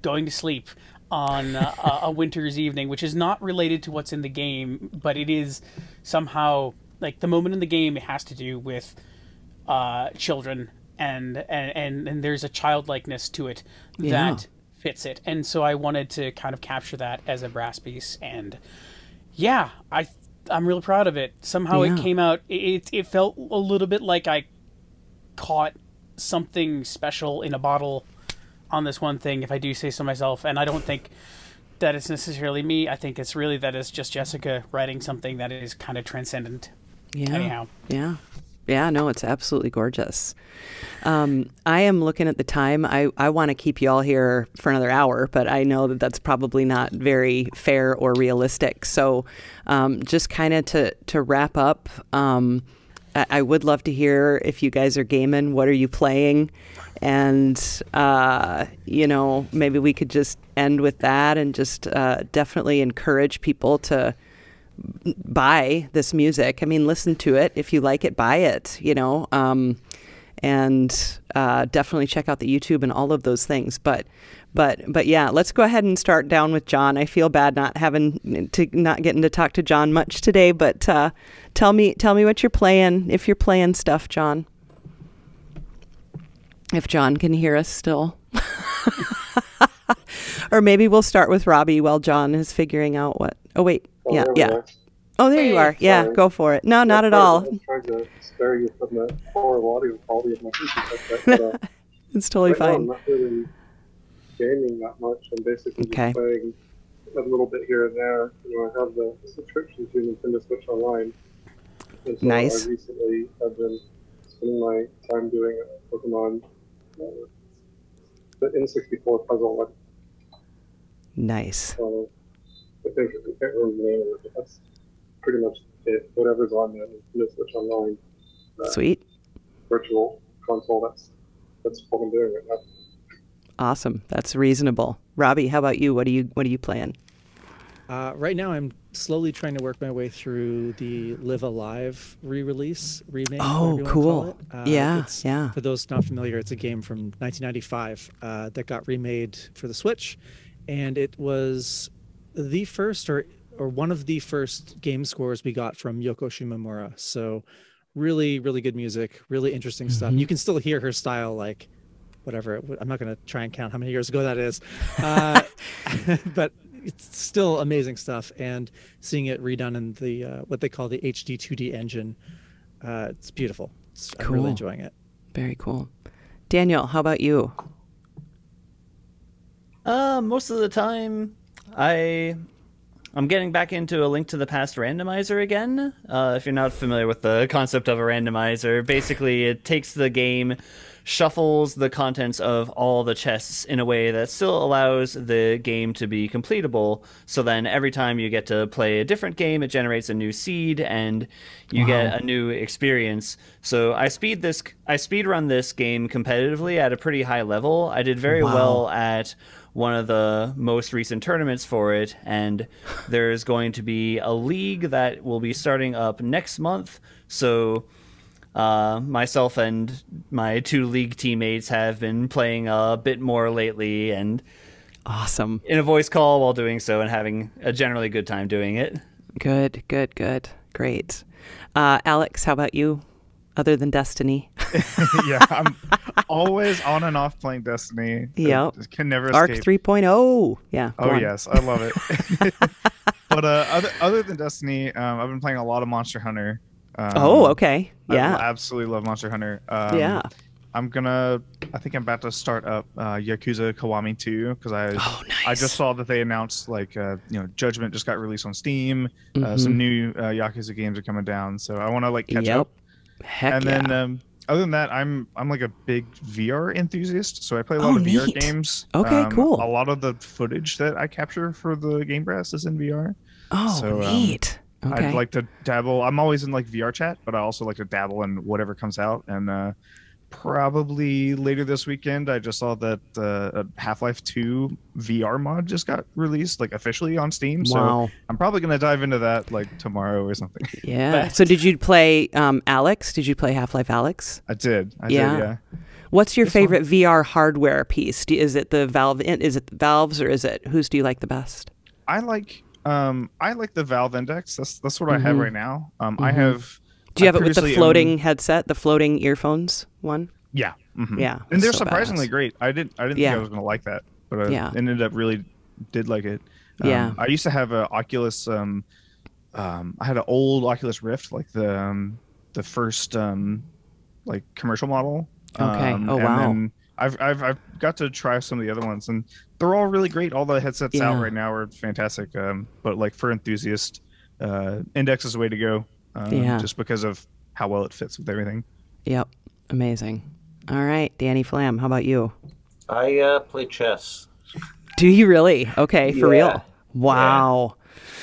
going to sleep on a winter's evening, which is not related to what's in the game, but it is somehow like the moment in the game. It has to do with children, and there's a childlikeness to it that fits it, and so I wanted to kind of capture that as a brass piece, and I'm really proud of it. Somehow it came out. It felt a little bit like I caught something special in a bottle on this one thing, if I do say so myself. And I don't think that it's necessarily me. I think it's really that it's just Jessica writing something that is kind of transcendent. Anyhow. Yeah, no, it's absolutely gorgeous. I am looking at the time. I want to keep you all here for another hour, but I know that that's probably not very fair or realistic. So just kind of to wrap up, I would love to hear if you guys are gaming, what are you playing? And, maybe we could just end with that and just definitely encourage people to buy this music. I mean, listen to it. If you like it, buy it, and definitely check out the YouTube and all of those things. But yeah, let's go ahead and start down with John. I feel bad not getting to talk to John much today, but tell me what you're playing, if you're playing stuff, John. If John can hear us still. Or maybe we'll start with Robbie while John is figuring out what. Oh wait, yeah. Oh, there you are. Yeah, go for it. No, not at all. I was trying to spare you from the horrible audio quality of my PC. It's totally fine. I'm not really gaming that much. I'm basically just playing a little bit here and there. I have the subscription to Nintendo Switch Online. And so nice. I recently have been spending my time doing a Pokemon the N64 puzzle one. Nice. So I can't remember the name of it, but that's pretty much it. Whatever's on the Nintendo Switch Online. Sweet. Virtual console. That's what I'm doing right now. Awesome. That's reasonable. Robbie, how about you? What are you playing? Right now, I'm slowly trying to work my way through the Live Alive re-release, remake. Oh, cool. Yeah. For those not familiar, it's a game from 1995 that got remade for the Switch, and it was the first or one of the first game scores we got from Yoko Shimomura. So really, really good music, really interesting stuff. You can still hear her style, like whatever. I'm not going to try and count how many years ago that is. But it's still amazing stuff. And seeing it redone in the what they call the HD 2D engine, it's beautiful. Cool. I'm really enjoying it. Very cool. Daniel, how about you? Most of the time, I'm getting back into A Link to the Past randomizer again. If you're not familiar with the concept of a randomizer, basically it takes the game, shuffles the contents of all the chests in a way that still allows the game to be completable. So then every time you get to play a different game, it generates a new seed and you get a new experience. So I speed run this game competitively at a pretty high level. I did very well at one of the most recent tournaments for it, and there's going to be a league that will be starting up next month. So myself and my two league teammates have been playing a bit more lately, and awesome in a voice call while doing so and having a generally good time doing it. Good. Great. Alex, how about you? Other than Destiny? Yeah, I'm always on and off playing Destiny. Yep. Can never Arc escape. 3.0. Yeah. Oh, yes. I love it. But other than Destiny, I've been playing a lot of Monster Hunter. Okay. Yeah. I absolutely love Monster Hunter. Yeah. I think I'm about to start up Yakuza Kiwami 2 because I just saw that they announced Judgment just got released on Steam. Some new Yakuza games are coming down, so I want to catch up. Heck then other than that, I'm like a big VR enthusiast, so I play a lot of VR games. Okay, cool. A lot of the footage that I capture for the Game Brass is in VR. Oh, so, neat. Okay. I'd like to dabble. I'm always in VR chat, but I also like to dabble in whatever comes out. And probably later this weekend, I just saw that Half-Life 2 VR mod just got released officially on Steam. Wow. So I'm probably gonna dive into that tomorrow or something. Yeah. So did you play Alex? Did you play Half-Life Alex? I did. Yeah. What's your favorite VR hardware piece? Is it the Valve? Is it the Valve's or is it whose do you like the best? I like the Valve Index. That's what I have right now. I have. Do you have it with the floating headset, the floating earphones one? Yeah. Yeah. And they're so surprisingly great. I didn't think I was gonna like that, but I ended up really did like it. I used to have a Oculus. I had an old Oculus Rift, the first commercial model. Okay. Oh wow. And then I've got to try some of the other ones, and they're all really great. All the headsets out right now are fantastic. But for enthusiasts, Index is the way to go. Just because of how well it fits with everything. Yep. Amazing. All right, Danny Flam, how about you? I play chess. Do you really? Okay, for real? Wow.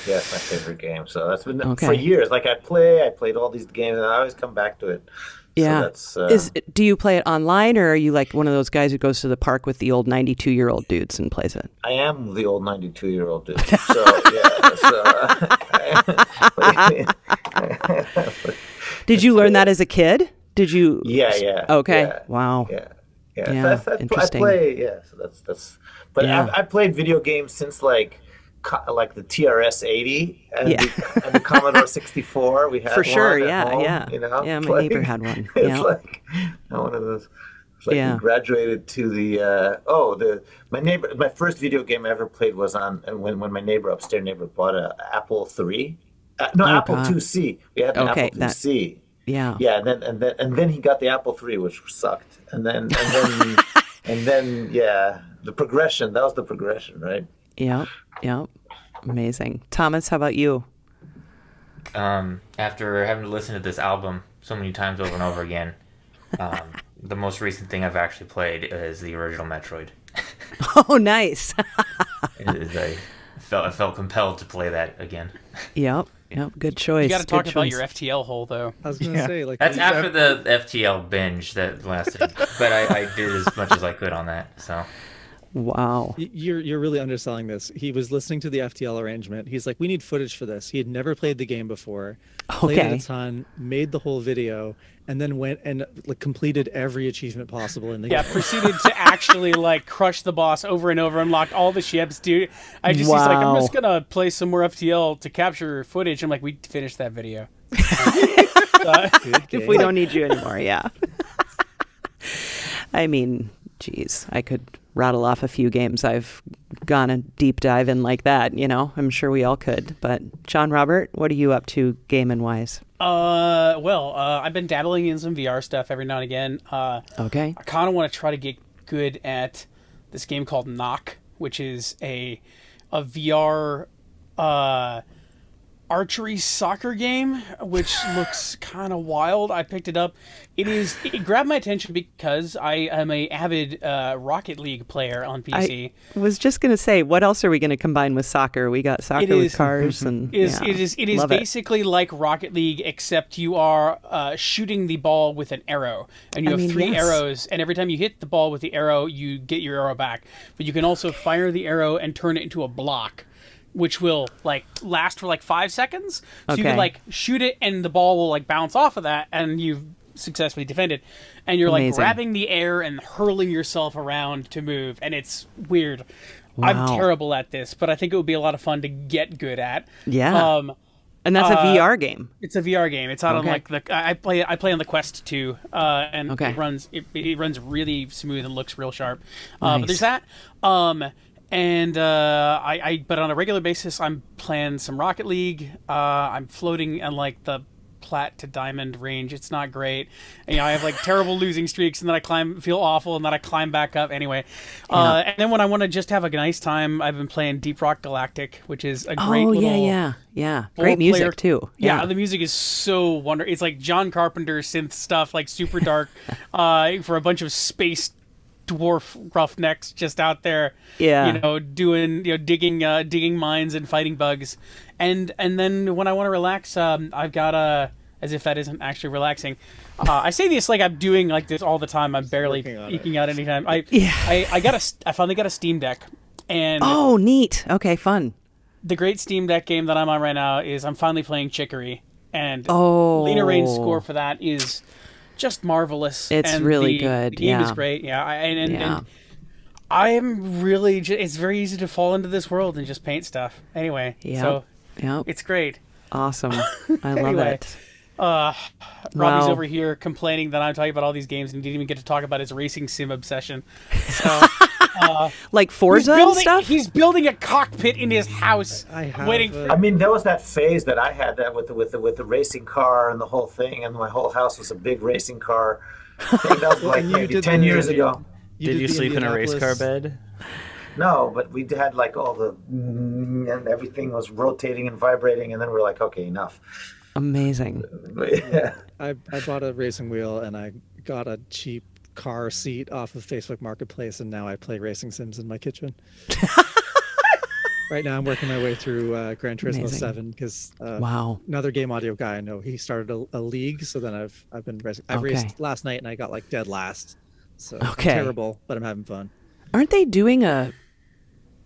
Yeah, it's my favorite game. So that's been for years. I played all these games, and I always come back to it. Yeah. So that's, do you play it online, or are you like one of those guys who goes to the park with the old 92-year-old dudes and plays it? I am the old 92-year-old dude. So, yeah. Did you learn that as a kid? Did you? Yeah. Okay. Yeah, Wow. Yeah. Yeah. So Interesting. I play. Yeah. So that's. But Yeah. I've played video games since like the TRS-80 and, Yeah. and the Commodore 64. We had For sure. one at Yeah. home, Yeah. You know? Yeah. It's My like- neighbor had one. It's Yeah. like one of those. It's like Yeah. we graduated to the my first video game I ever played was on and when my upstairs neighbor bought an Apple III. Apple God. IIc. We had an Okay, Apple IIc. Yeah. Yeah, and then he got the Apple III, which sucked. And then the progression. That was the progression, right? Yep. Amazing. Thomas, how about you? After having to listen to this album so many times over and over again, the most recent thing I've actually played is the original Metroid. Oh, nice. I felt compelled to play that again. Yep. Good choice. You got to talk Good about choice. your FTL hole, though. I was gonna say, like, That's after the FTL binge that lasted, but I did as much as I could on that. So Wow. you're really underselling this. He was listening to the FTL arrangement. He's like, we need footage for this. He had never played the game before. Played Okay. it a ton, made the whole video, and then went and like completed every achievement possible in the Yeah, game. proceeded to actually like crush the boss over and over, unlocked all the ships, dude. He's like, I'm just gonna play some more FTL to capture footage. I'm like, we finished that video. If we don't need you anymore, yeah. I mean, geez, I could rattle off a few games I've gone a deep dive in like that, you know. I'm sure we all could. But John Robert, what are you up to gaming wise? I've been dabbling in some VR stuff every now and again. Okay. I kind of want to try to get good at this game called Knock, which is a VR archery soccer game, which looks kind of wild. I picked it up. It grabbed my attention because I am a avid Rocket League player on PC. I was just going to say, what else are we going to combine with soccer? We got soccer with cars and It is Love basically like Rocket League, except you are shooting the ball with an arrow, and you have three arrows, and every time you hit the ball with the arrow, you get your arrow back. But you can also fire the arrow and turn it into a block, which will like last for like 5 seconds. So you can like shoot it and the ball will like bounce off of that and you've successfully defended. And you're like grabbing the air and hurling yourself around to move. And it's weird. Wow. I'm terrible at this, but I think it would be a lot of fun to get good at. Yeah. And that's a VR game. It's a VR game. It's out on like I play on the Quest 2, and it runs really smooth and looks real sharp. But there's that. And but on a regular basis, I'm playing some Rocket League. I'm floating on like the plat to diamond range. It's not great. And, I have like terrible losing streaks, and then I feel awful, and then I climb back up anyway. And then when I want to just have a nice time, I've been playing Deep Rock Galactic, which is a great great music too. Yeah, the music is so wonderful. It's like John Carpenter synth stuff, like super dark, for a bunch of space dwarf roughnecks just out there, doing digging mines and fighting bugs, and then when I want to relax, I've got as if that isn't actually relaxing. I say this like I'm doing like this all the time. I'm barely eking out any time. I finally got a Steam Deck, and neat. Okay, fun. The great Steam Deck game that I'm on right now is I'm finally playing Chicory, and Lena Raine's score for that is just marvelous. It's really good. The game is great. Yeah, and I am really. It's very easy to fall into this world and just paint stuff. Anyway, so it's great. Awesome. I love it. Robbie's over here complaining that I'm talking about all these games and didn't even get to talk about his racing sim obsession. So, like Forza and stuff? He's building a cockpit in his house. I mean, there was that phase that I had that with the racing car and the whole thing, and my whole house was a big racing car thing. That was like maybe 10 years ago. Did you sleep in a race car bed? No, but we had like all the and everything was rotating and vibrating, and then we're like, okay, enough. Amazing. Yeah. I bought a racing wheel and I got a cheap car seat off of Facebook Marketplace, and now I play racing sims in my kitchen. Right now I'm working my way through Gran Turismo 7 because another game audio guy I know, he started a league, so then I've been racing. I raced last night and I got like dead last. So terrible, but I'm having fun. Aren't they doing a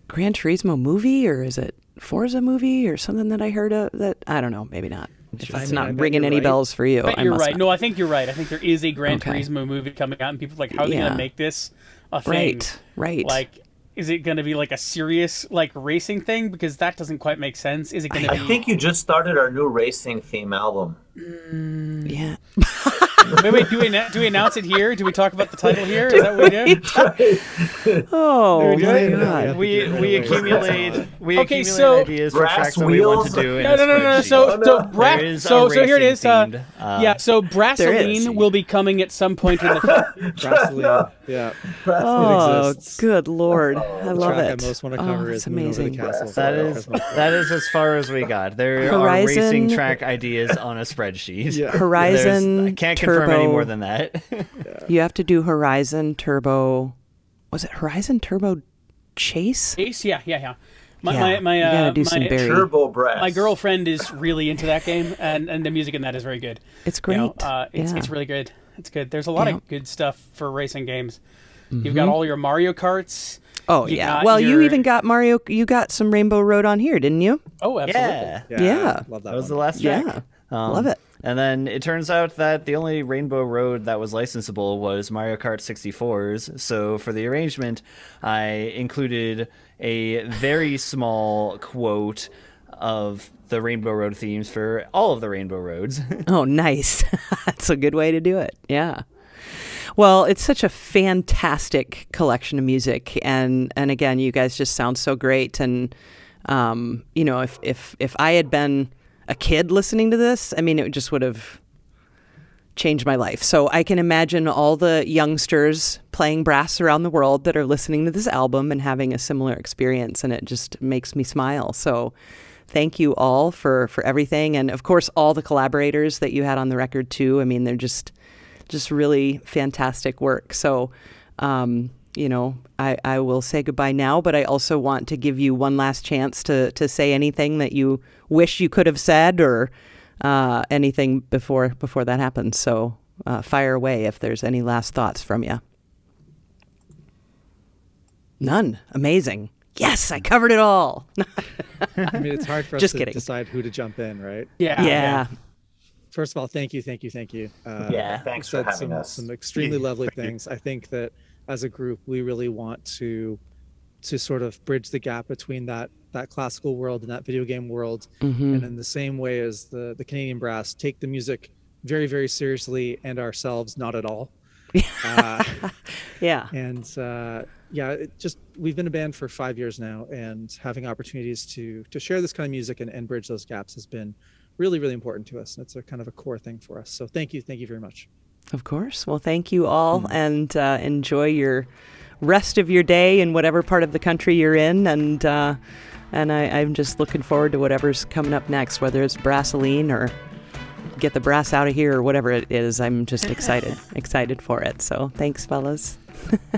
Gran Turismo movie, or is it Forza movie or something that I heard of? That I don't know, maybe not. It's not ringing any bells for you. But you're right. No, I think you're right. I think there is a Gran Turismo movie coming out, and people are like, how are they going to make this a thing? Right. Like, is it going to be like a serious like racing thing? Because that doesn't quite make sense. Is it going to be? I think you just started our new racing theme album. Yeah. Wait. Do we announce it here? Do we talk about the title here? Is that what we do? Oh my God. We accumulate ideas for tracks that we want to do. No. So here it is. So Brasseline will be coming at some point in the Brasseline. Yeah. Oh, good Lord. I love it. I most want to cover is amazing. The Castle. That is as far as we got. There are racing track ideas on a spreadsheet. Yeah. Horizon I can't Turbo. confirm any more than that. You have to do Horizon Turbo. Was it Horizon Turbo Chase? Yeah. You gotta do some very... Turbo Brass. My girlfriend is really into that game, and the music in that is very good. It's great. It's really good. It's good. There's a lot of good stuff for racing games. You've got all your Mario Karts. Oh, yeah. Well, you even got Mario. You got some Rainbow Road on here, didn't you? Oh, absolutely. Yeah. Love that was the last track. Yeah. Love it. And then it turns out that the only Rainbow Road that was licensable was Mario Kart 64's. So for the arrangement, I included a very small quote of the Rainbow Road themes for all of the Rainbow Roads. Oh, nice. That's a good way to do it. Yeah. Well, it's such a fantastic collection of music, and again, you guys just sound so great. And if I had been a kid listening to this, I mean, it just would have changed my life. So I can imagine all the youngsters playing brass around the world that are listening to this album and having a similar experience, and it just makes me smile. So thank you all for everything, and of course all the collaborators that you had on the record too. I mean, they're just really fantastic work. So I will say goodbye now, but I also want to give you one last chance to say anything that you wish you could have said, or anything before that happens. So fire away if there's any last thoughts from you. None. Amazing. Yes, I covered it all. I mean, it's hard for us to decide who to jump in, right? Yeah. First of all, thank you. Thanks for having us. Some extremely lovely things. I think that as a group, we really want to sort of bridge the gap between that classical world and that video game world. And in the same way as the Canadian brass take the music very, very seriously, and ourselves not at all. Yeah. And we've been a band for 5 years now, and having opportunities to share this kind of music and bridge those gaps has been really, really important to us. And it's a kind of a core thing for us. So thank you very much. Of course. Well, thank you all, and enjoy your rest of your day in whatever part of the country you're in. And I'm just looking forward to whatever's coming up next, whether it's Brasseline or get the brass out of here or whatever it is. I'm just excited for it. So thanks, fellas.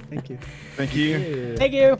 Thank you. Thank you. Thank you.